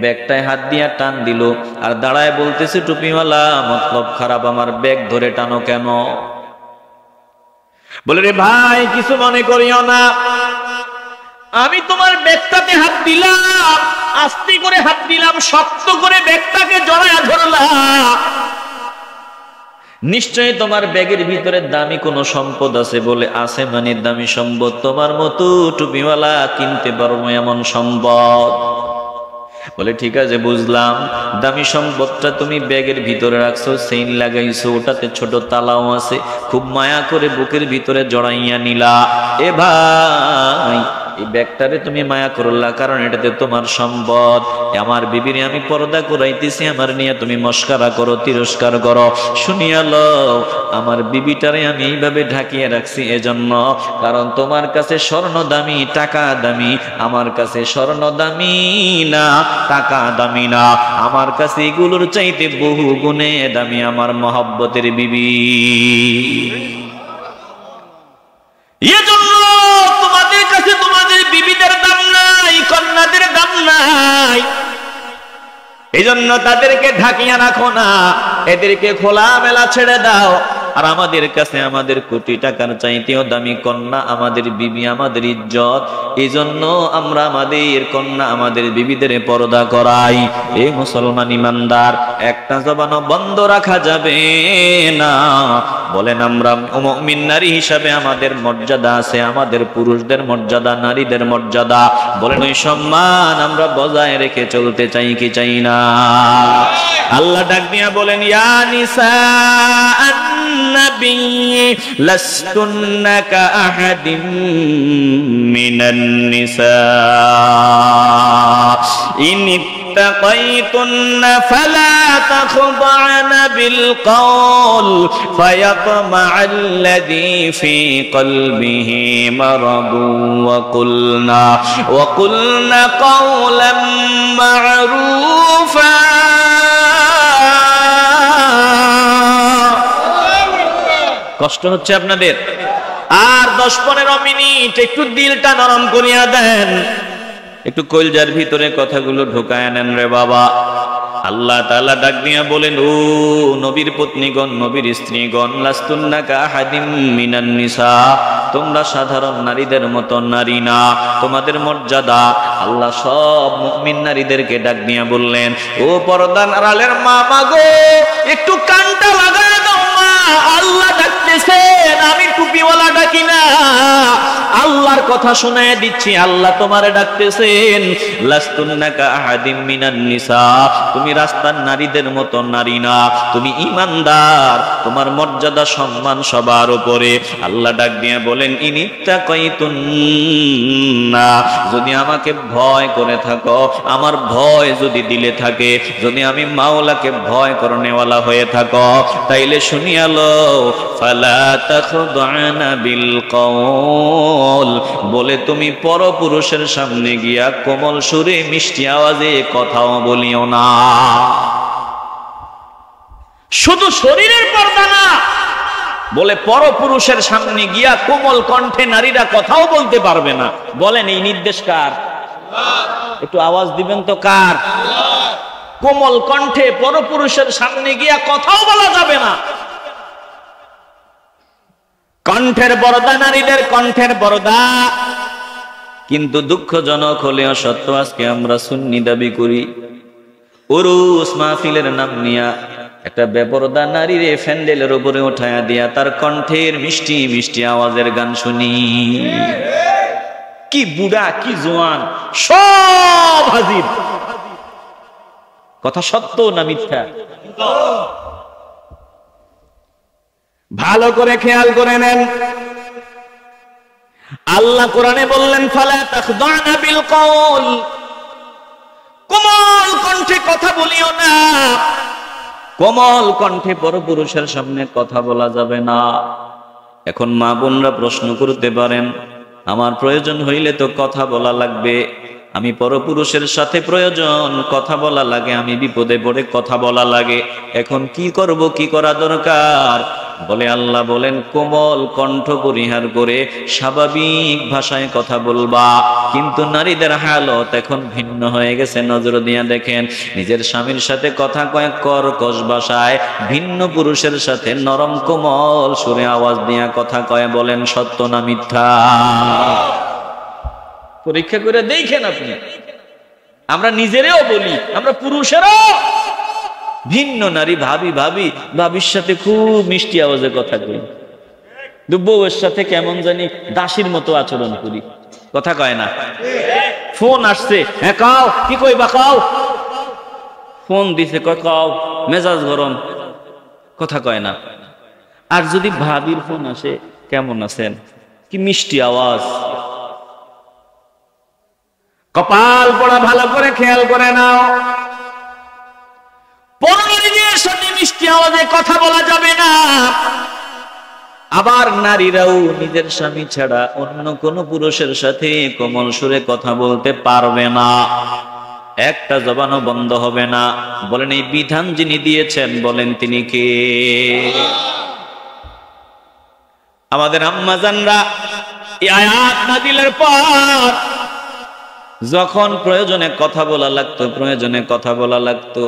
ব্যাগটায় হাত দিয়া টান দিল আর দাঁড়ায় বলতেছে, টুপিওয়ালা মতলব খারাপ, আমার ব্যাগ ধরে টানো কেন? বলে রে ভাই, কিছু মনে করিও না, আমি তোমার ব্যাগটাতে হাত দিলাম, আস্তে করে হাত দিলাম, শক্ত করে ব্যাগটাকে জড়ায়া ধরলাম, নিশ্চয়ই তোমার ব্যাগের ভিতরে দামি কোনো সম্পদ আছে। বলে আছে মানে দামি সম্পদ? তোমার মতো টুপিওয়ালা কিনতে পারবো এমন সম্পদ? বলে ঠিক আছে, বুঝলাম, দামি সম্পদটা তুমি ব্যাগের ভিতরে রাখছো, চেইন লাগাইছো, ওটাতে ছোট তালাও আছে, খুব মায়া করে বুকের ভিতরে জড়াইয়া নিলা। এ ভাই, এই ব্যাগটারে তুমি মায়া করলা, কারণ এটাতে তোমার সম্পদ। আমার বিবিরে আমি পর্দা করাইতেছি, আমার নিয়ে তুমি মস্কারা করো, তিরস্কার করো। শুনিয়া লও, আমার বিবিটারে আমি এইভাবে ঢাকিয়ে রাখছি এজন্য, কারণ তোমার কাছে স্বর্ণ দামি, টাকা দামি, আমার কাছে স্বর্ণ দামি না, টাকা দামি না, আমার কাছে এগুলোর চাইতে বহু গুণে দামি আমার মহব্বতের বিবি। এজন্য তোমাদের কাছে তোমাদের বিবিদের দাম নাই, কন্যাদের দাম নাই। এই এজন্য তাদেরকে ঢাকিয়া রাখো না, এদেরকে খোলামেলা ছেড়ে দাও। আর আমাদের কাছে আমাদের কোটি টাকার চাইতেও দামি কন্যা আমাদের বিবি, আমাদের ইজ্জত। এই জন্য আমরা আমাদের কন্যা আমাদের বিবিদের পর্দা করাই। এই মুসলমান ইমানদার, একটা জবানও বন্ধ রাখা যাবে না। বলেন আমরা মুমিন নারী হিসাবে আমাদের মর্যাদা আছে, আমাদের পুরুষদের মর্যাদা, নারীদের মর্যাদা, বলেন ওই সম্মান আমরা বজায় রেখে চলতে চাই কি চাই না? আল্লাহ ডাক দিয়া বলেন, ইয়া নিসা النبي لستن كأحد من النساء إن اتقيتن فلا تخضعن بالقول فيطمع الذي في قلبه مرض وقلن قولا معروفا। কষ্ট হচ্ছে আপনাদের? আর 10-15 মিনিট একটু দিলটা নরম করিয়া দেন, একটু কলজার ভিতরে কথাগুলো ঢোকায় নেন রে বাবা। আল্লাহ তাআলা ডাক দিয়া বলেন, ও নবীর পত্নীগণ, নবীর স্ত্রীগণ, লাস্তুন্না কাহাদিম মিনান নিসা, তোমরা সাধারণ নারীদের মতো নারী না, তোমাদের মর্যাদা। আল্লাহ সব মুমিন নারীদেরকে ডাক দিয়া বললেন, ও পর্দার আড়ালের মা গো, একটু কানটা লাগায় দাও মা, আল্লাহ ডাকতেছেন, আমি টুপিওয়ালা ডাকি না। আল্লাহর কথা শোনায় দিচ্ছি, আল্লাহ তোমারে ডাকতেছেন। লাস্তুন্না কাহাদিম মিনান নিসা, তুমি রাস্তার নারীদের মতো নারী না, তুমি ঈমানদার, তোমার মর্যাদা সম্মান সবার উপরে। আল্লাহ ডাক দিয়ে বলেন, ইনিত্তাকাইতুন্না, যদি আমাকে ভয় করে থাকো, আমার ভয় যদি দিলে থাকে, যদি আমি মাওলাকে ভয় করনেওয়ালা হয়ে থাকো, তাইলে শুনিয়া লও, ফালা তাখদানা বিল কওল, বলে তুমি পরপুরুষের সামনে গিয়া কোমল সুরে মিষ্টি আওয়াজে কথাও বলিও না। শুধু শরীরের পর্দা না, বলে পরপুরুষের সামনে গিয়া কোমল কণ্ঠে নারীরা কথাও বলতে পারবে না। বলেন এই নির্দেশ কার? একটু আওয়াজ দিবেন তো, কার? কোমল কণ্ঠে পরপুরুষের সামনে গিয়া কথাও বলা যাবে না। কণ্ঠের পর্দা, নারীদের কণ্ঠের পর্দা। কিন্তু দুঃখজনক হলেও সত্য, আজকে আমরা সুন্নি দাবি করি, উরুস মাহফিলের নাম নিয়া একটা বেপরদা নারীরে ফ্যান্ডেলের উপরে উঠায়া দিয়া তার কণ্ঠের মিষ্টি মিষ্টি আওয়াজের গান শুনি। কি বুড়া কি জোয়ান সব হাজির। কথা সত্য না মিথ্যা? ভালো করে খেয়াল করে নেন। আল্লাহ কোরআনে বললেন, ফালা তাখদানা বিল কওল, কোমল কণ্ঠে কথা বলিও না। কোমল কণ্ঠে পরপুরুষের সামনে কথা বলা যাবে না। এখন মা বোনরা প্রশ্ন করতে পারেন, আমার প্রয়োজন হইলে তো কথা বলা লাগবে, আমি পরপুরুষের সাথে প্রয়োজন কথা বলা লাগে, আমি বিপদে পড়ে কথা বলা লাগে, এখন কি করব, কি করা দরকার? বলে আল্লাহ বলেন, কোমল কণ্ঠ পরিহার করে স্বাভাবিক ভাষায় কথা বলবা। কিন্তু নারীদের হালত এখন ভিন্ন হয়ে গেছে। নজর দিয়া দেখেন, নিজের স্বামীর সাথে কথা কয় কর্কশ ভাষায়, ভিন্ন পুরুষের সাথে নরম কোমল সুরে আওয়াজ দিয়া কথা কয়। বলেন সত্য না মিথ্যা? পরীক্ষা করে দেখেন আপনি। আমরা নিজেরাও বলি, আমরা পুরুষেরাও ভিন্ন নারী ভাবি ভাবি ভাবির সাথে খুব মিষ্টি আওয়াজে কথা কই, বউয়ের সাথে কেমন জানি দাসীর মতো আচরণ করি, কথা কয় না। ফোন আসছে, হ্যাঁ কাও, কি কইবা কাও, ফোন দিছে কয় কাও, মেজাজ গরম, কথা কয় না। আর যদি ভাবির ফোন আসে, কেমন আছেন, কি মিষ্টি আওয়াজ। কপাল পড়া ভালো করে খেয়াল করে নাও, পরনারীদের সাথে মিষ্টি আওয়াজে কথা বলা যাবে না। আবার নারীরাও নিজের স্বামী ছাড়া অন্য কোন পুরুষের সাথে কোমল সুরে কথা বলতে পারবে না, একটা জবানও বন্ধ হবে না। বলেন এই বিধান যিনি দিয়েছেন, বলেন তিনি কে? আমাদের আম্মা জানরা এই আয়াত নাযিলের পর যখন প্রয়োজনে কথা বলা লাগতো, প্রয়োজনে কথা বলা লাগতো,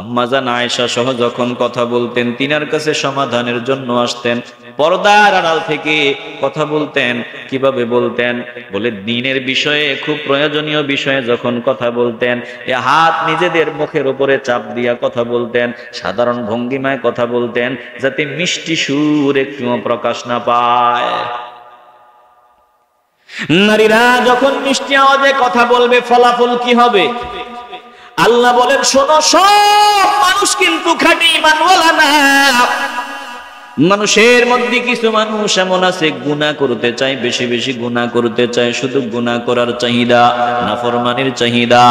আম্মাজান আয়েশা সহ যখন কথা বলতেন, তিনার কাছে সমাধানের জন্য আসতেন। পর্দার আড়াল থেকে কথা বলতেন। কিভাবে বলতেন? বলে দ্বীনের বিষয়ে, খুব প্রয়োজনীয় বিষয়ে যখন কথা বলতেন, এ হাত নিজেদের মুখের উপরে চাপ দিয়া কথা বলতেন, সাধারণ ভঙ্গিমায় কথা বলতেন, যাতে মিষ্টি সুর একটুও প্রকাশ না পায়। নারীরা যখন মিষ্টি আওয়াজে কথা বলবে, ফলাফল কি হবে? আল্লাহ বলেন, শোনো, সব মানুষ কিন্তু খাঁটি ঈমানওয়ালা না। মানুষের মধ্যে কিছু মানুষ এমন আছে, গুনাহ করতে চায়, বেশি বেশি গুনাহ করতে চায়, শুধু গুনাহ করার চাহিদা, নাফরমানির চাহিদা।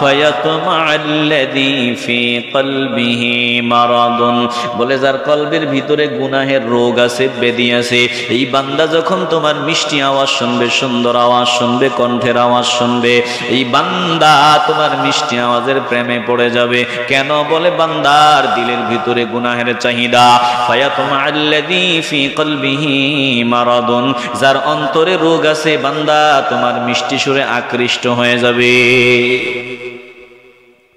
ফায়াতমাআল্লাযী ফী কলবিহি মারাদুন, বলে যার কলবের ভিতরে গুনাহের রোগ আছে, ব্যাধি আছে, এই বান্দা যখন তোমার মিষ্টি আওয়াজ শুনবে, সুন্দর আওয়াজ শুনবে, কণ্ঠের আওয়াজ শুনবে, এই বান্দা তোমার মিষ্টি আওয়াজের প্রেমে পড়ে যাবে। কেন? বলে বান্দার দিলের ভিতরে গুনাহের চাহিদা। ফায়াতমা আল্লাযী ফী কলবিহি মারাদুন, যার অন্তরে রোগ আছে, বান্দা তোমার মিষ্টি সুরে আকৃষ্ট হয়ে যাবে।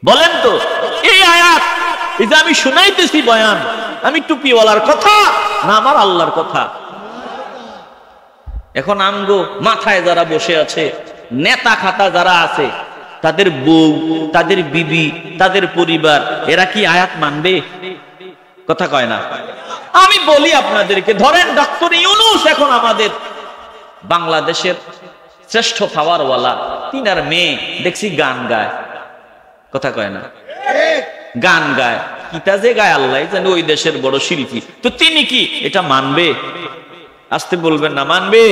বলেন তো, এই আয়াত, এই যে আমি শুনাইতেছি বয়ান, আমি টুপিওয়ালার কথা না আমার আল্লাহর কথা? এখন আমগো মাথায় যারা বসে আছে, নেতা খাতা যারা আছে, তাদের বউ, তাদের বিবি, তাদের পরিবার, এরা কি আয়াত মানবে? কথা কয় না। আমি বলি আপনাদেরকে, ধরেন ডক্টর ইউনূস এখন আমাদের বাংলাদেশের শ্রেষ্ঠ পাওয়ারওয়ালা, তিনার মেয়ে দেখছি গান গায়। কথা কয় না? গান গায়, কিতা যে গায় আল্লাহ জানে, ওই দেশের বড় শিল্পী। তো তিনি কি এটা মানবে? আসতে বলবেন না, মানবে?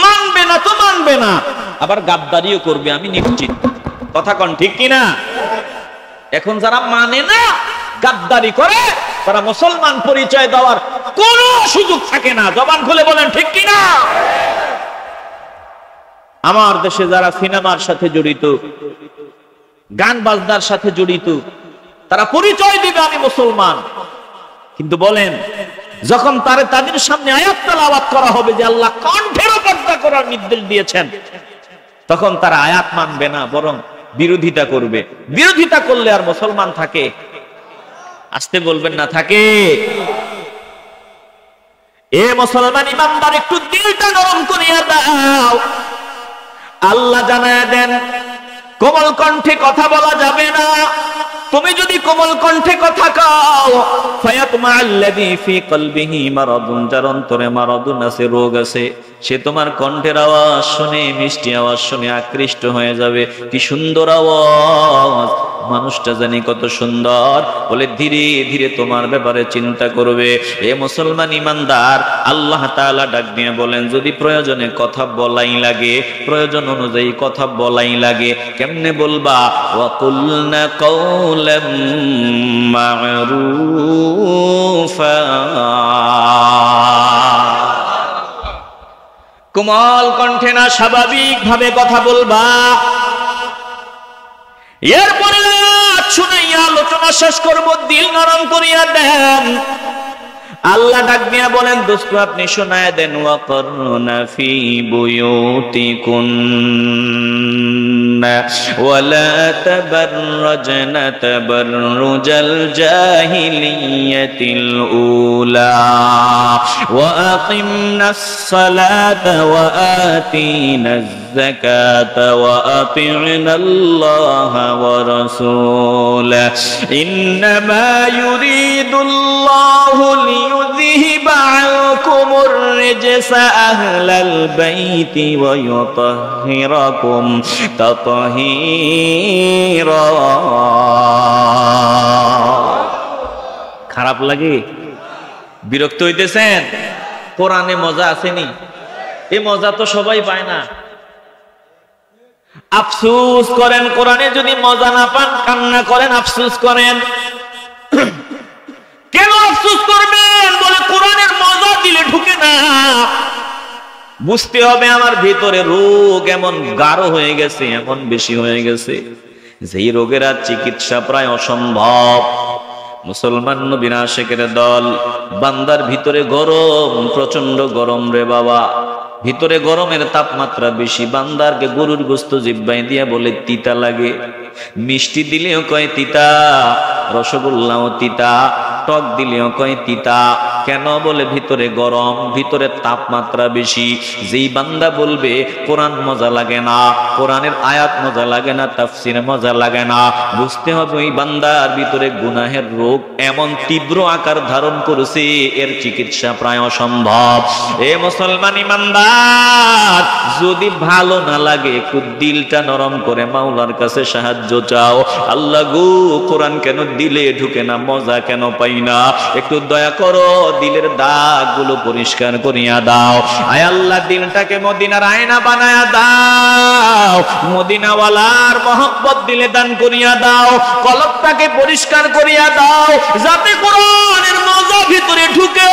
মানবে না তো মানবে না, আবার গাদ্দারিও করবে, আমি নিশ্চিত। কথা কন ঠিক কিনা? এখন যারা মানে না, গাদ্দারি করে, তারা মুসলমান পরিচয় দেওয়ার কোনো সুযোগ থাকে না। জবান খুলে বলেন ঠিক কিনা? আমার দেশে যারা সিনেমার সাথে জড়িত, গান বাজনার সাথে জড়িত, তারা পরিচয় দিবে আমি মুসলমান, কিন্তু বলেন যখন তাদের সামনে আয়াত তেলাওয়াত করা হবে যে আল্লাহ কণ্ঠের পর্দা করার নির্দেশ দিয়েছেন, তখন তারা আয়াত মানবে না, বরং বিরোধিতা করবে। বিরোধিতা করলে আর মুসলমান থাকে? আসতে বলবেন না, থাকে? এ মুসলমান ইমানদার, একটু দিলটা নরম করিয়া দাও। আল্লাহ জানায়া দেন, কোমল কণ্ঠে কথা বলা যাবে না। তুমি যদি কোমল কণ্ঠে কথা কও, ফায়াতমা আল্লাযী ফী কলবিহি মারাদুন, যার অন্তরে মারাদুন আছে, রোগ আছে, সে তোমার কণ্ঠের আওয়াজ শুনে, মিষ্টি আওয়াজ শুনে আকৃষ্ট হয়ে যাবে। কি সুন্দর আওয়াজ, মানুষটা জানি কত সুন্দর, বলে ধীরে ধীরে তোমার ব্যাপারে চিন্তা করবে। এ মুসলমান ইমানদার, আল্লাহ তাআলা ডাক দিয়ে বলেন, যদি প্রয়োজনে কথা বলাই লাগে, প্রয়োজন অনুযায়ী কথা বলাই লাগে, কেমনে বলবা? ওয়াকুলনা কাওলাম মা'রুফা, কোমল কণ্ঠে না, স্বাভাবিক ভাবে কথা বলবা। এরপরে শুনাইয়া আলোচনা শেষ করব, দিল নরম করিয়া দেন। আল্লাহ ডাক দিয়া বলেন, দোস্ত আপনি শোনায় দেন, ওয়াকরনা ফি বুয়ুতিকুন্না ওয়ালা তাবাররাজনা তাবাররুজাল জাহিলিয়াতিল উলা ওয়া আকিমনাস সালাতা ওয়া আতিনাজ যাকাতা ওয়া আতি'নাল্লাহা ওয়া রাসূলাহু ইন্নামা ইউরিদুল্লাহু ليذهب عنكم الرجس أهل البيت ويطهركم تطهيرا। খারাপ লাগে? বিরক্ত হইতেছেন? কোরআনে মজা আসেনি? এই মজা তো সবাই পায় না। আফসোস করেন, কোরআনে যদি মজা না পান, কান্না করেন, আফসোস করেন। কেন আফসোস করবেন? বলে কোরআনের মজা দিলে ঢুকে না। বুঝতে হবে আমার ভিতরে রোগ এমন গাঢ় হয়ে গেছে, এমন বেশি হয়ে গেছে, যেই রোগের আর চিকিৎসা প্রায় অসম্ভব। মুসলমান নবীর আশিকের দল। বান্দার ভিতরে গরম, প্রচন্ড গরম রে বাবা, ভিতরে গরমের তাপমাত্রা বেশি। বান্দারকে গরুর গোস্ত জিব্বাই দিয়া বলে তিতা লাগে, মিষ্টি দিলেও কয় তিতা, রসগোল্লাও তিতা, টক দিলেও কয় তিতা। কেন? বলে ভিতরে গরম, ভিতরে তাপমাত্রা বেশি। যেই বান্দা বলবে কোরআন মজা লাগে না, কোরআনের আয়াত মজা লাগে না, তাফসির মজা লাগে না, বুঝতে হবে ওই বান্দার ভিতরে গুনাহের রোগ এমন তীব্র আকার ধারণ করেছে, এর চিকিৎসা প্রায় অসম্ভব। এ মুসলমান ইমানদার, যদি ভালো না লাগে একটু দিলটা নরম করে মাওলার কাছে সাহায্য চাও। আল্লাহ গো, কোরআন কেন দিলে ঢুকে না, মজা কেন পাই না, একটু দয়া করো, দিলের দাগগুলো পরিষ্কার করিয়া দাও। আয় আল্লাহ, দিলটাকে মদিনার আয়না বানায়া দাও, মদিনাওয়ালার মহব্বত দিলে দান করিয়া দাও, কলবটাকে পরিষ্কার করিয়া দাও, যাতে কোরআনের মজা ভিতরে ঢুকে।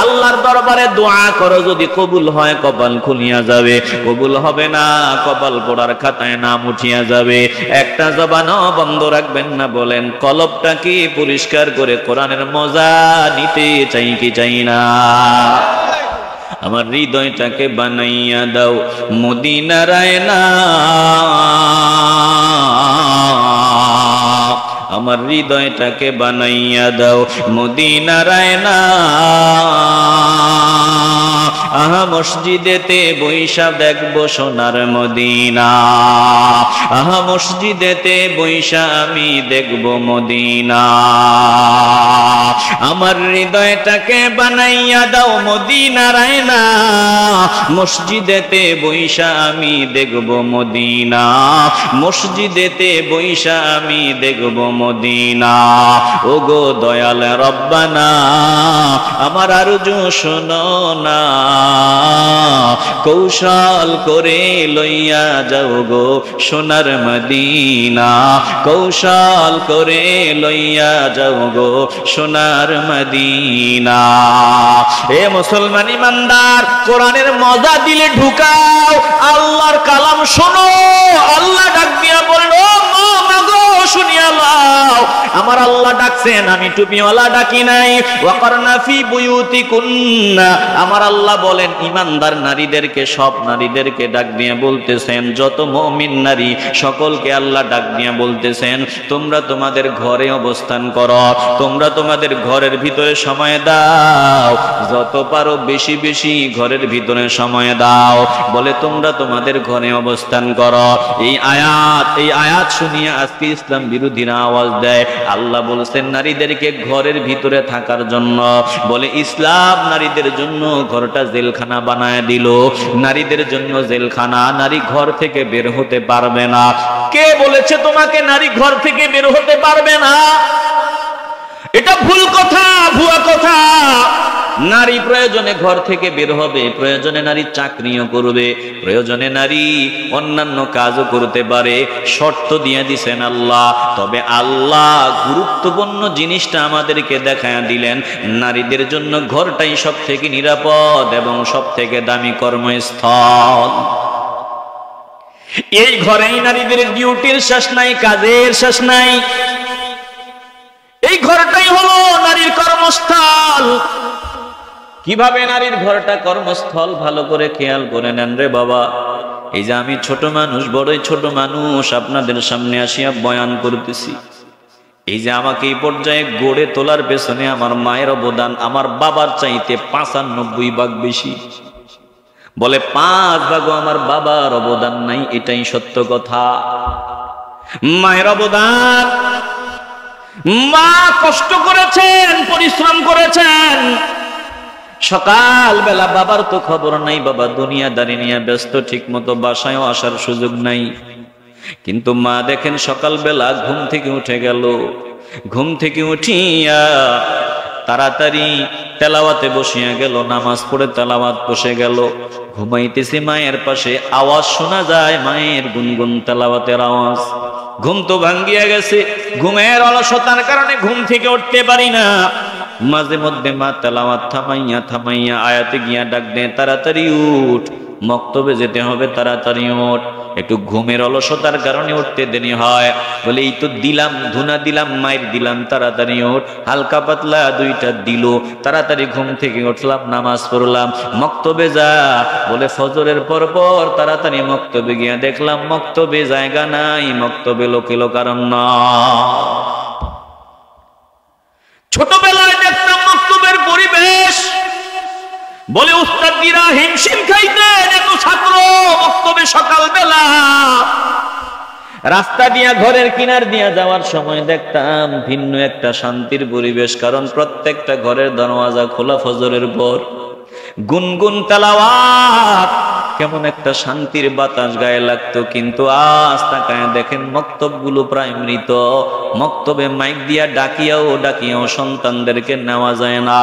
আল্লাহর দরবারে দোয়া করো, যদি কবুল হয় কপাল খুলিয়া যাবে, কবুল হবে না কপাল পোড়ার খাতায় নাম উঠিয়া যাবে। একটা জবানও বন্ধ রাখবেন না, বলেন কলবটাকে পরিষ্কার করে কোরআনের মজা নিতে চাই কি চাই না? আমার হৃদয়টাকে বানাইয়া দাও মদিনার আয়না, আমার হৃদয়টাকে বানাইয়া দাও মদিনার আয়না। আহা মসজিদেতে বৈশা দেখবো সোনার মদিনা, আহা মসজিদেতে বৈশা আমি দেখবো মদিনা। আমার হৃদয়টাকে বানাইয়া দাও মদিনার আয়না, মসজিদেতে বৈশা আমি দেখবো মদিনা, মসজিদেতে বৈশা আমি দেখবো মদিনা। ওগো দয়াল রব্বানা, আমার আরজু শোনো না, কৌশল করে লইয়া যাও গো সোনার মদিনা, কৌশল করে লইয়া যাও গো সোনার মদিনা। এ মুসলমান ইমানদার, কোরআনের মজা দিলে ঢুকাও, আল্লাহর কালাম শোনো। আল্লাহ ডাক দিয়া বলল, শুনিয়া লাও, আমার আল্লাহ ডাকছেন, আমি টুপিওয়ালা ডাকি নাই। ওয়াকারনা ফি বুয়ুতিকুন্না, আমার আল্লাহ বলেন ইমানদার নারীদেরকে, সব নারীদেরকে ডাক দিয়ে বলতেছেন, যত মুমিন নারী সকলকে আল্লাহ ডাক দিয়ে বলতেছেন, তোমরা তোমাদের ঘরে অবস্থান করো, তোমরা তোমাদের ঘরের ভিতরে সময় দাও, যত পারো বেশি বেশি ঘরের ভিতরে সময় দাও। বলে তোমরা তোমাদের ঘরে অবস্থান করো। এই আয়াত শুনিয়া আজকে ইসলাম বিরোধীরা আওয়াজ দেয়। আল্লাহ বলছেন নারীদেরকে ঘরের ভিতরে থাকার জন্য। বলে ইসলাম নারীদের জন্য ঘরটা জেলখানা বানায় দিল, নারীদের জন্য জেলখানা, নারী ঘর থেকে বের হতে পারবে না। কে বলেছে তোমাকে নারী ঘর থেকে বের হতে পারবে না? এটা ভুল কথা, ভুয়া কথা। নারী প্রয়োজনে ঘর থেকে বের হবে, প্রয়োজনে নারী চাকরিও করবে, প্রয়োজনে নারী অন্যান্য কাজও করতে পারে, শর্ত দিয়ে দিছেন আল্লাহ। তবে আল্লাহ গুরুত্বপূর্ণ জিনিসটা আমাদেরকে দেখায়া দিলেন, নারীদের জন্য ঘরটাই সব থেকে নিরাপদ এবং সব থেকে দামি কর্মস্থল। এই ঘরেই নারীদের ডিউটির শেষ নাই, কাজের শেষ নাই। এই ঘরটাই হলো নারীর কর্মস্থল। কিভাবে নারীর ঘরটা কর্মস্থল ভালো করে খেয়াল করে নেন রে বাবা। এই যে আমি ছোট মানুষ, বড়ই ছোট মানুষ, আপনাদের সামনে আসিয়া বয়ান করতেছি। এই যে আমাকে এই পর্যায়ে গড়ে তোলার পেছনে আমার মায়ের অবদান আমার বাবার চাইতে 95 ভাগ বেশি। বলে 5 ভাগও আমার বাবার অবদান নাই, এটাই সত্য কথা। মায়ের অবদান, মা কষ্ট করেছেন, পরিশ্রম করেছেন। সকাল বেলা বাবার তো খবর নাই, বাবা দুনিয়াদারি নিয়ে ব্যস্ত, ঠিক মতো বাসায়ও আসার সুযোগ নাই। কিন্তু মা দেখেন সকাল বেলা ঘুম থেকে উঠে গেল, ঘুম থেকে উঠিয়া তাড়াতাড়ি তেলাওয়াতে বসিয়া গেল, নামাজ পড়ে তেলাওয়াত বসে গেল। ঘুমাইতেছে মায়ের পাশে, আওয়াজ শোনা যায় মায়ের গুনগুন তেলাওয়াতের আওয়াজ। ঘুম তো ভাঙ্গিয়া গেছে, ঘুমের অলসতার কারণে ঘুম থেকে উঠতে পারি না। মাঝে মধ্যে মা তেলাওয়াত থামাইয়া থামাইয়া আয়াতে গিয়া ডাক দেয়, তাড়াতাড়ি উঠ, মক্তবে যেতে হবে, তাড়াতাড়ি উঠ। একটু ঘুমের অলসতার কারণে উঠতে দেরি হয়। বলে এই তো দিলাম, ধুনা দিলাম, মাইর দিলাম, তাড়াতাড়ি ওঠ। হালকা পাতলা দুইটা দিল, তাড়াতাড়ি ঘুম থেকে উঠলাম, নামাজ পড়লাম, মক্তবে যা। বলে ফজরের পর তাড়াতাড়ি মক্তবে গিয়া দেখলাম মক্তবে জায়গা নাই, মক্তবে লোকে লোকারণ্য। ছোটবেলায় দেখতাম মক্তবের পরিবেশ, বলে উস্তাদিরা হিমশিম খাইতেন এত ছাত্র মক্তবে সকালবেলা। রাস্তা দিয়া ঘরের কিনার দিয়া যাওয়ার সময় দেখতাম ভিন্ন একটা শান্তির পরিবেশ, কারণ প্রত্যেকটা ঘরের দরওয়াজা খোলা ফজরের পর, গুনগুন তেলাওয়াত, কেমন একটা শান্তির বাতাস গায়ে লাগতো। কিন্তু আজ তাকায় দেখেন মক্তবগুলো প্রায় মৃত। মক্তবে মাইক দিয়া ডাকিয়াও সন্তানদেরকে নেওয়া যায় না,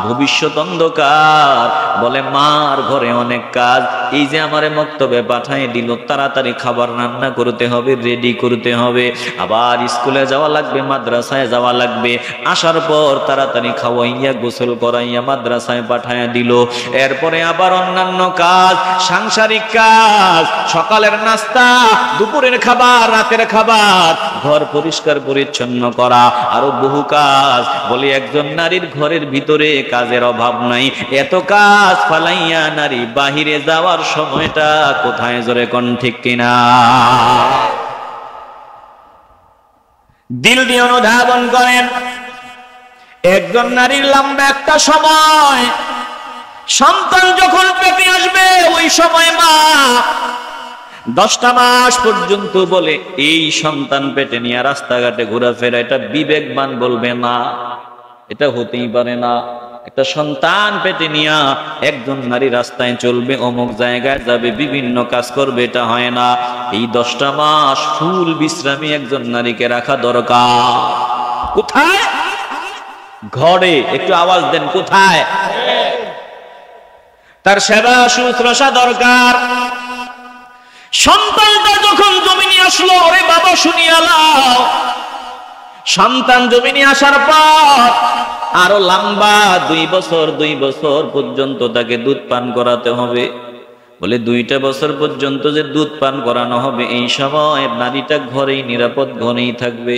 ভবিষ্যৎ অন্ধকার। বলে মার ঘরে অনেক কাজ, এই যে আমারে মক্তবে পাঠায় দিল, তাড়াতাড়ি খাবার রান্না করতে হবে, রেডি করতে হবে, আবার স্কুলে যাওয়া লাগবে, মাদ্রাসায় যাওয়া লাগবে, আসার পর তাড়াতাড়ি খাওয়াইয়া গোসল করাইয়া মাদ্রাসায় পাঠাইয়া দিল। এরপরে আবার অন্যান্য কাজ, সাংসারিক কাজ, সকালের নাস্তা, দুপুরের খাবার, রাতের খাবার, ঘর পরিষ্কার পরিচ্ছন্ন করা, আরো বহু কাজ। বলে একজন নারীর ঘরের ভিতরে কাজের অভাব নাই, এত কাজ ফালাইয়া নারী বাহিরে যাওয়ার সময়টা কোথায়, জোরে কোন ঠিক কিনা? দিল দিয়ে অনুধাবন করেন, একজন নারীর লম্বা একটা সময়, সন্তান যখন পেটে আসবে ওই সময় মা 10টা মাস পর্যন্ত বলে এই সন্তান পেটে নিয়ে রাস্তাঘাটে ঘোরাফেরা, এটা বিবেকবান বলবে না, এটা হতেই পারে না। একটা সন্তান পেটে নিয়ে একজন নারী রাস্তায় চলবে, অমুক জায়গায় যাবে, বিভিন্ন কাজ করবে, এটা হয় না। এই 10টা মাস ফুল বিশ্রামী একজন নারীকে রাখা দরকার। কোথায়? ঘরে। একটু আওয়াজ দেন, কোথায়? তার সেবা শুশ্রূষা দরকার। সন্তানটা যখন জমিনে আসলো, ওরে বাবা শুনিয়া লাও, সন্তান জমিনে আসার পর আরো লম্বা 2 বছর পর্যন্ত তাকে দুধ পান করাতে হবে। বলে 2টা বছর পর্যন্ত যে দুধ পান করানো হবে, এই সময় নারীটা ঘরেই নিরাপদ, ঘরেই থাকবে।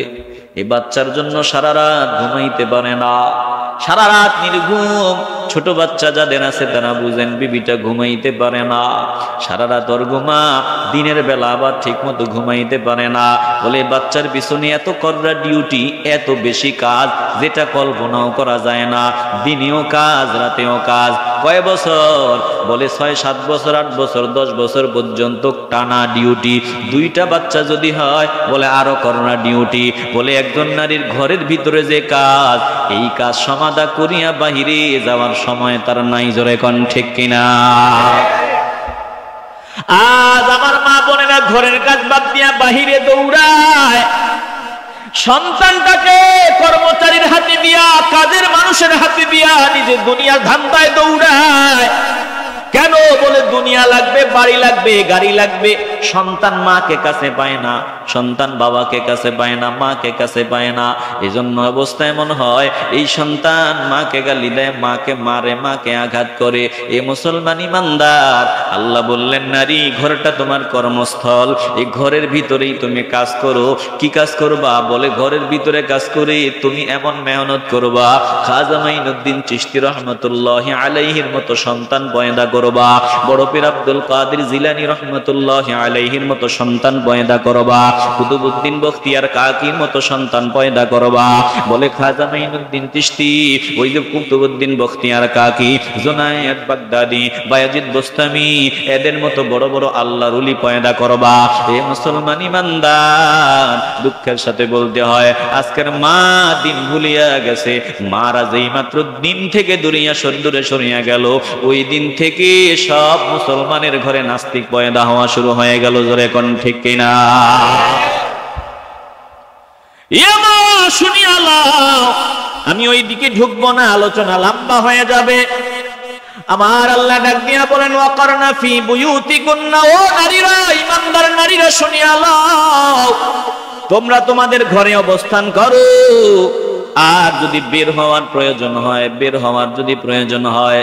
এই বাচ্চার জন্য সারা রাত ঘুমাইতে পারে না, সারা রাত নির্ঘুম। ছোট বাচ্চা যাদের আছে তারা বুঝেন, বিবিটা ঘুমাইতে পারে না, সারা রাত ওর ঘুমা, দিনের বেলা আবার ঠিক মতো ঘুমাইতে পারে না। বলে বাচ্চার পিছনে এত কড়া ডিউটি, এত বেশি কাজ, যেটা কল্পনাও করা যায় না। দিনেও কাজ, রাতেও কাজ। কয় বছর? বলে 6, 7 বছর, 8 বছর, 10 বছর পর্যন্ত টানা ডিউটি। 2টা বাচ্চা যদি হয়, বলে আরো করোনা ডিউটি। বলে একজন নারীর ঘরের ভিতরে যে কাজ, এই কাজ সমাধা করিয়া বাহিরে যাওয়ার সময় তার নাই, জোরে কোন ঠিক কিনা? আজ আমার মা বোনেরা ঘরের কাজ বাদ দিয়া বাহিরে দৌড়ায়, সন্তানটাকে কর্মচারীর হাতে দিয়া, কাজের মানুষের হাতে দিয়া নিজে দুনিয়ার ধান্দায় দৌড়ায়। কেন? বলে দুনিয়া লাগবে, বাড়ি লাগবে, গাড়ি লাগবে। সন্তান মাকে কাছে পায় না, সন্তান বাবাকে কাছে পায় না, মাকে কাছে পায় না। এজন্য অবস্থা এমন হয়, এই সন্তান মাকে গালি দেয়, মাকে মারে, মাকে আঘাত করে। এ মুসলমান ইমানদার, আল্লাহ বললেন নারী ঘরটা তোমার কর্মস্থল, এই ঘরের ভিতরেই তুমি কাজ করো। কি কাজ করবা? বলে ঘরের ভিতরে কাজ করে তুমি এমন মেহনত করবা, খাজা মাইনুদ্দিন চিশতি রহমতুল্লাহি আলাইহির মতো সন্তান পয়দা করবা, বড় পীর আব্দুল কাদের জিলানী রহমতুল্লাহি আলাইহির মতো সন্তান পয়দা করবা, কুতুবউদ্দিন বখতিয়ার কাকির মতো সন্তান পয়দা করবা। বলে খাজা মাইনুদ্দিন চিশতি, ওই যে কুতুবউদ্দিন বখতিয়ার কাকি, জুনায়েদ বাগদাদি, বায়াজিদ বোস্তামি, এদের মতো বড় বড় আল্লাহর ওলি পয়দা করবা। এ মুসলমান ইমানদার, দুঃখের সাথে বলতে হয় আজকের মা দিন ভুলিয়া গেছে। মারা যেই মাত্র দিন থেকে দূরে সরিয়া গেল, ওই দিন থেকে সব মুসলমানের ঘরে নাস্তিক পয়দা হওয়া শুরু হয়ে গেল, জোরে কোন ঠিক কিনা? শুনিয়া লাও, আমি ওই দিকে ঢুকবো না, আলোচনা লম্বা হয়ে যাবে। আমার আল্লাহ ডাক দিয়া বলেন, ওয়াকারনা ফি বুয়ুতিকুন্না, ও নারীরা, ইমানদার নারীরা শুনিয়া লাও, তোমরা তোমাদের ঘরে অবস্থান করো। আর যদি বের হওয়ার প্রয়োজন হয়, বের হওয়ার যদি প্রয়োজন হয়,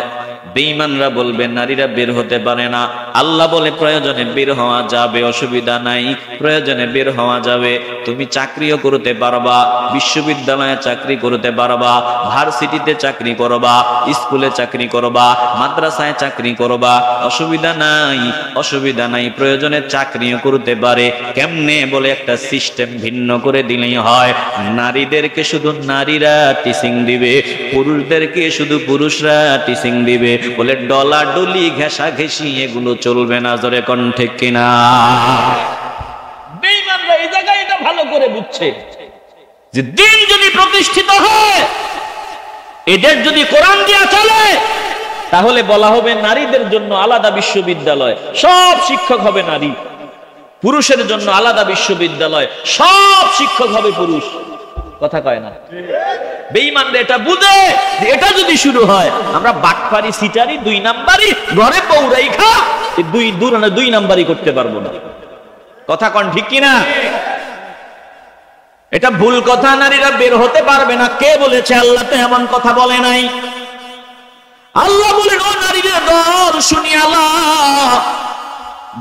বেঈমানরা বলবে নারীরা বের হতে পারে না। আল্লাহ বলে প্রয়োজনে বের হওয়া যাবে, অসুবিধা নাই, প্রয়োজনে বের হওয়া যাবে। তুমি চাকরিও করতে পারবা, বিশ্ববিদ্যালয়ে চাকরি করতে পারবা, ভার্সিটিতে চাকরি করবা, স্কুলে চাকরি করবা, মাদ্রাসায় চাকরি করবা, অসুবিধা নাই, অসুবিধা নাই। প্রয়োজনে চাকরিও করতে পারে। কেমনে? বলে একটা সিস্টেম ভিন্ন করে দিলেই হয়। নারীদেরকে শুধু নারীরা টিচিং দিবে, পুরুষদেরকে শুধু পুরুষরা টিচিং দিবে। বলে ডলাডলি ঘেঁষাঘেঁষি এগুলো চলবে না। জোরে কোন ঠিক কিনা? বেঈমানরা এই জায়গায় এটা ভালো করে বুঝছে যে দিন যদি প্রতিষ্ঠিত হয়, এদের যদি কোরআন দিয়া চলে, তাহলে বলা হবে নারীদের জন্য আলাদা বিশ্ববিদ্যালয়, সব শিক্ষক হবে নারী। পুরুষের জন্য আলাদা বিশ্ববিদ্যালয়, সব শিক্ষক হবে পুরুষ। কথা কয় না? বেঈমানরা এটা বুঝে যে এটা যদি শুরু হয়, আমরা বাটপারি সিটারি 2 নাম্বারই ঘরে বউরাই খা, এই দুই নাম্বারই করতে পারবো না। কথা কোন ঠিক কিনা? এটা ভুল কথা। নারীরা বের হতে পারবে না কে বলেছে? আল্লাহ তো এমন কথা বলে নাই। আল্লাহ বলেন, ও নারীদের দল শুনিয়া আল্লাহ,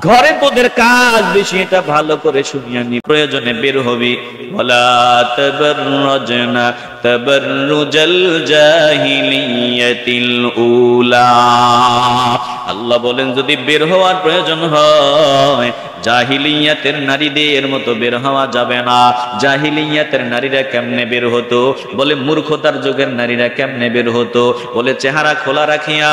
ঘরে তোদের কাজ বেশি, এটা ভালো করে শুনিয়া নি। প্রয়োজনে বের হবি। ওয়ালা তাবাররাজনা তাবাররুজাল জাহিলিয়াতিল উলা। আল্লাহ বলেন যদি বের হওয়ার প্রয়োজন হয়, জাহিলিয়াতের নারীদের মতো বের হওয়া যাবে না। জাহিলিয়াতের নারীরা কেমনে বের হতো? বলে মূর্খতার যুগের নারীরা কেমনে বের হতো? বলে চেহারা খোলা রাখিয়া,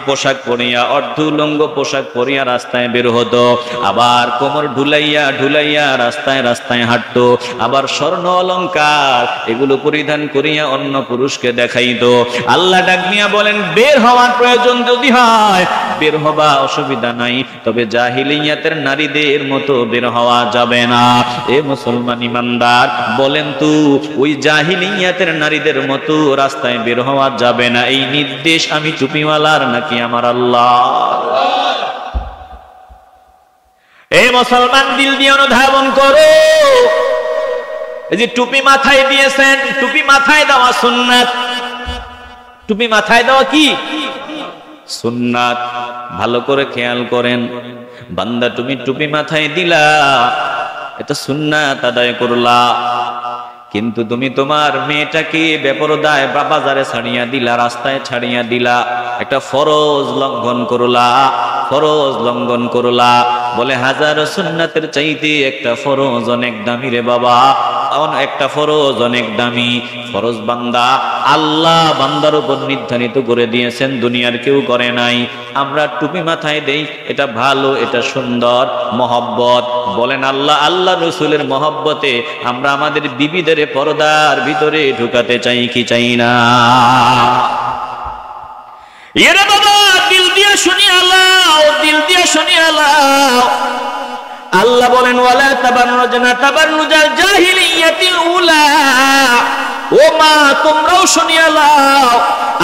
পোশাক পরিয়া, অর্ধউলঙ্গ পোশাক পরিয়া রাস্তায় বের হতো। আবার কোমর ঢুলাইয়া ঢুলাইয়া রাস্তায় রাস্তায় হাঁটতো। আবার স্বর্ণ অলংকার এগুলো পরিধান করিয়া অন্য পুরুষকে দেখাইতো। আল্লাহ ডাক দিয়া বলেন, বের হওয়ার প্রয়োজন যদি হয় বের হবা, অসুবিধা নাই, তবে জাহিলিয়াতের নারীদের মতো বের হওয়া যাবে না। এ মুসলমান ইমানদার, বলেন তো ওই জাহিলিয়াতের নারীদের মতো রাস্তায় বের হওয়া যাবে না, এই নির্দেশ আমি টুপিওয়ালার নাকি আমার আল্লাহ? এ মুসলমান, দিল দিয়ে অনুধাবন করো, এই যে টুপি মাথায় দিয়েছেন, টুপি মাথায় দেওয়া সুন্নাত। টুপি মাথায় দেওয়া কি সুন্নাত? ভালো করে খেয়াল করেন। বান্দা তুমি টুপি মাথায় দিলা, এটা সুন্নাত আদায় করলা, কিন্তু তুমি তোমার মেয়েটাকে বেপরদায় বাজারে ছাড়িয়া দিলা, রাস্তায় ছাড়িয়া দিলা, একটা ফরজ লঙ্ঘন করলা, ফরজ লঙ্ঘন করলা। বলে হাজারো সুন্নাতের চাইতে একটা ফরজ অনেক দামি রে বাবা, একটা ফরজ অনেক দামি। ফরজ বান্দা আল্লাহ বান্দার উপর নির্ধারিত করে দিয়েছেন, দুনিয়ার কেউ করে নাই। আমরা টুপি মাথায় দেই, এটা ভালো, এটা সুন্দর, মহব্বত। বলেন আল্লাহ, আল্লাহ রসুলের মহব্বতে আমরা আমাদের বিবিদের পর্দার ভিতরে ঢুকাতে চাই কি চাই না? এরে বাবা, দিল দিয়ে শুনি আল্লাহ, দিল দিয়ে শুনি আল্লাহ। আল্লাহ বলেন, ওয়ালা তাবাররাজনা তাবাররুজাল জাহিলিয়াতিল উলা। ও মা, তোমরাও শুনিয়া লাও।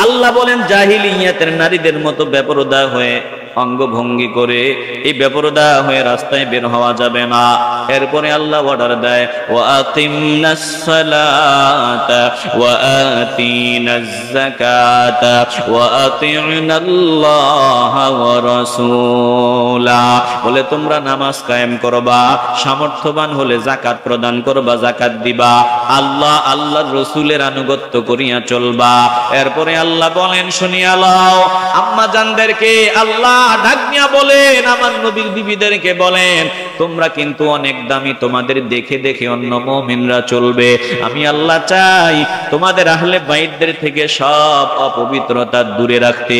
আল্লাহ বলেন, জাহিলিয়াতের নারীদের মতো বেপরদা হয়ে, অঙ্গভঙ্গি করে, এই বেপরদা হয়ে রাস্তায় বের হওয়া যাবে না। এরপরে আল্লাহ অর্ডার দেয়, ওয়া আকিমনাস সালাতা ওয়া আতিনাজ যাকাতা ওয়া আতিউনাল্লাহা ওয়া রাসূলা। বলে তোমরা নামাজ কায়েম করবা, সামর্থ্যবান হলে যাকাত প্রদান করবা, যাকাত দিবা, আল্লাহ আল্লাহর রাসূলের আনুগত্য করিয়া চলবা। এরপরে আল্লাহ বলেন, শুনিয়া লও, আম্মা জানদেরকে আল্লাহ ডাক দিয়া বলেন, আমার নবীর বিবিদেরকে বলেন, তোমরা কিন্তু অনেক দামি, তোমাদের দেখে দেখে অন্য মুমিনরা চলবে। আমি আল্লাহ চাই তোমাদের আহলে বাইতদের থেকে সব অপবিত্রতা দূরে রাখতে,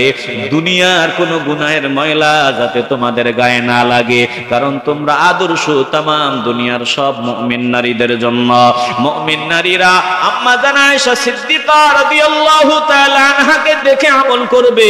দুনিয়ার কোনো গুনাহের ময়লা যাতে তোমাদের গায়ে না লাগে, কারণ তোমরা আদর্শ তামাম দুনিয়ার সব মুমিন নারীদের জন্য। মুমিন নারীরা আম্মা জান আয়েশা সিদ্দিকা রাদিয়াল্লাহু তাআলা আনহাকে দেখে আমল করবে,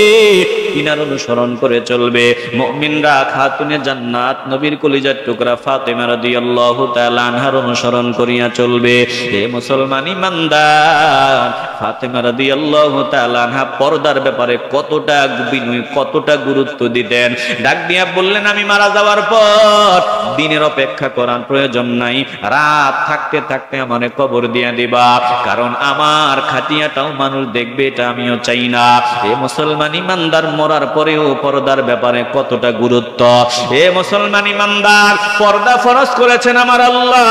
ইনার অনুসরণ করে চলবে। চলবে। মুমিনরা খাতুনে জান্নাত নবীর কলিজার টুকরা ফাতেমা রাদিয়াল্লাহু তাআলা আনহার অনুসরণ করিয়া চলবে। হে মুসলমান ইমানদার, ফাতেমা রাদিয়াল্লাহু তাআলা আনহা পর্দার ব্যাপারে কতটা বিনয়, কতটা গুরুত্ব দিতেন। ডাক দিয়া বললেন, আমি মারা যাওয়ার পর দিনের অপেক্ষা করার প্রয়োজন নাই, রাত থাকতে থাকতে আমারে কবর দিয়া দিবা, কারণ আমার খাটিয়াটাও মানুষ দেখবে, এটা আমিও চাই না। এ মুসলমান ইমানদার, মরার পরেও পর্দার ব্যাপারে কতটা গুরুত্ব। এ মুসলমান ইমানদার, পর্দা ফরজ করেছেন আমার আল্লাহ।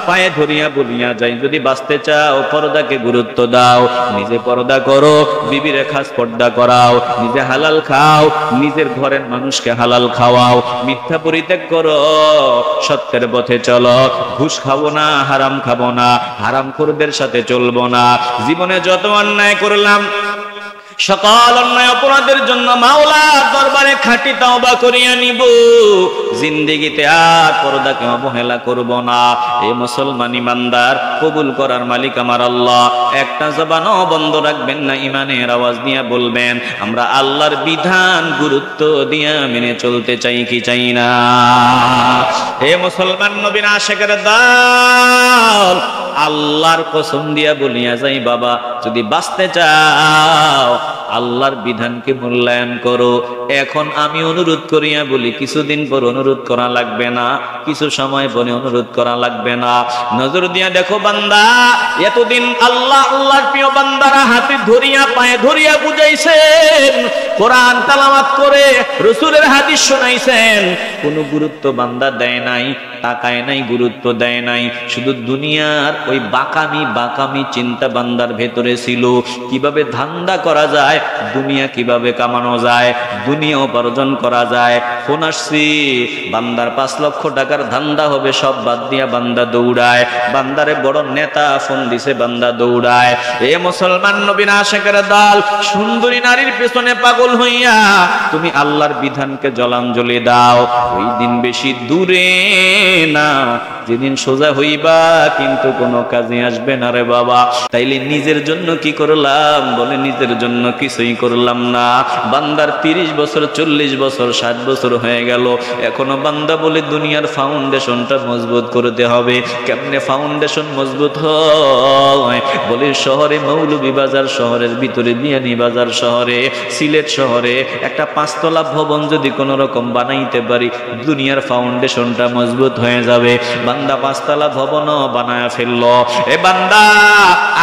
পায়ে ধরিয়া বলিয়া যাই, যদি বাঁচতে চাও পর্দাকে গুরুত্ব দাও, নিজে পর্দা করো, বিবির খাস পর্দা করাও, নিজে হালাল খাও, নিজের ঘরের মানুষকে হালাল খাওয়াও, মিথ্যা পরিত্যাগ করো, সত্যের পথে চলো, ঘুষ খাবো না, হারাম খাবো না, হারামখোরদের সাথে চলবো না। জীবনে যত অন্যায় করলাম, সকল অন্যায় অপরাধের জন্য মাওলার দরবারে খাঁটি তওবা করিয়া নিব, জিন্দেগিতে আর পর্দাকে অবহেলা করব না। এ মুসলমান ইমানদার, কবুল করার মালিক আমার আল্লাহ। একটা জবানও বন্ধ রাখবেন না, ইমানের আওয়াজ দিয়ে বলবেন, আমরা আল্লাহর বিধান গুরুত্ব দিয়া মেনে চলতে চাই কি চাই না? হে মুসলমান নবীর আশিকের দল, আল্লাহর কসম দিয়া বলিয়া যাই বাবা, যদি বাঁচতে চাও আল্লাহর বিধানকে মূল্যায়ন করো। এখন আমি অনুরোধ করিয়া বলি, কিছুদিন পর অনুরোধ করা লাগবে না, কিছু সময় পরে অনুরোধ করা লাগবে না। নজর দিয়া দেখো বান্দা, এতদিন আল্লাহ আল্লাহর প্রিয় বান্দারা হাতে ধরিয়া পায়ে ধরিয়া বুঝাইছেন, কোরআন তেলাওয়াত করে রাসূলের হাদিস শোনাইছেন, কোনো গুরুত্ব বান্দা দেয় নাই, তাকায় নাই, গুরুত্ব দেয় নাই। শুধু দুনিয়ার ওই বাকামি চিন্তা বান্দার ভেতরে ছিল, কিভাবে ধান্দা করা যায়, দুনিয়া কিভাবে কামানো যায়, দুনিয়া উপার্জন করা যায়। ফোন আসছি, বান্দার 5 লক্ষ টাকার ধান্দা হবে, সব বাদ দিয়া বান্দা দৌড়ায়। বান্দারে বড় নেতা ফোন দিছে, বান্দা দৌড়ায়। এ মুসলমান নবীর আশিকের দল, সুন্দরী নারীর পেছনে পাগল হইয়া তুমি আল্লাহর বিধানকে জলাঞ্জলি দাও। ওই দিন বেশি দূরে না, যেদিন সোজা হইবা কিন্তু কোনো কাজে আসবে না রে বাবা। তাইলে নিজের জন্য কি করলাম? বলে নিজের জন্য কিছুই করলাম না। বান্দার 30 বছর, 40 বছর, 60 বছর হয়ে গেল, এখনো বান্দা বলে দুনিয়ার ফাউন্ডেশনটা মজবুত করতে হবে। কেমনে ফাউন্ডেশন মজবুত হয়? বলে শহরে মৌলভীবাজার শহরের ভিতরে, বিয়ানীবাজার শহরে, সিলেট শহরে একটা 5 তলা ভবন যদি কোনো রকম বানাইতে পারি, দুনিয়ার ফাউন্ডেশনটা মজবুত হয়ে যাবে। বান্দা 5 তলা ভবনও বানায় ফেললো। এ বান্দা,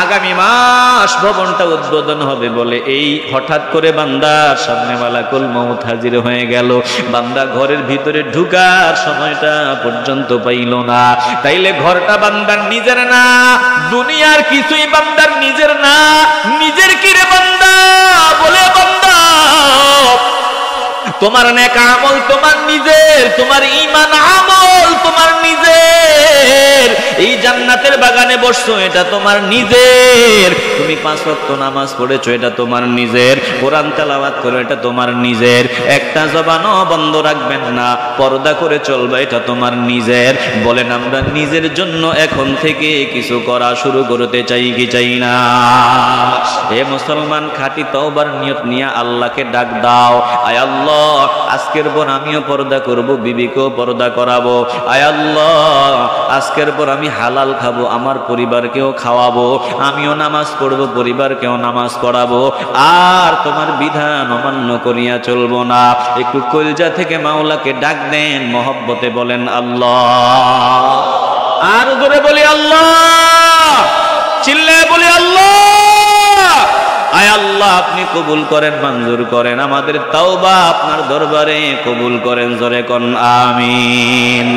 আগামী মাস ভবনটা উদ্বোধন হবে বলে এই হঠাৎ করে বান্দার সামনে মালাকুল মউত হাজির হয়ে গেল। বান্দা ঘরের ভিতরে ঢুকার সময়টা পর্যন্ত পাইল না। তাইলে ঘরটা বান্দার নিজের না, দুনিয়ার কিছুই বান্দার নিজের না। নিজের কি রে বান্দা? বলে বান্দা, তোমার নেক আমল তোমার নিজের, তোমার ঈমান আমল তোমার নিজের। এই জান্নাতের বাগানে বসছো, এটা তোমার নিজের। তুমি 5 ওয়াক্ত নামাজ পড়েছো, এটা তোমার নিজের। কোরআন তেলাওয়াত করো, এটা তোমার নিজের। একটা জবানও বন্ধ রাখবেন না, পর্দা করে চলবে, এটা তোমার নিজের। বলেন, আমরা নিজের জন্য এখন থেকে কিছু করা শুরু করতে চাই কি চাই না? হে মুসলমান, খাঁটি তওবার নিয়ত নিয়ে আল্লাহকে ডাক দাও। আয় আল্লাহ, আজকের পর আমিও পর্দা করব, বিবিকেও পর্দা করাবো। আয় আল্লাহ, আজকের পর আমি হালাল খাবো, আমার পরিবারকেও খাওয়াবো। আমিও নামাজ পড়বো, পরিবারকেও নামাজ পড়াবো। আর তোমার বিধান অমান্য করিয়া চলবো না। একটু কলজা থেকে মাওলাকে ডাক দেন, মহব্বতে বলেন আল্লাহ। আর জোরে বলি আল্লাহ, চিল্লায় বলি আল্লাহ। আয় আল্লাহ, আপনি কবুল করেন, মঞ্জুর করেন, আমাদের তাওবা আপনার দরবারে কবুল করেন। জোরে কোন আমিন।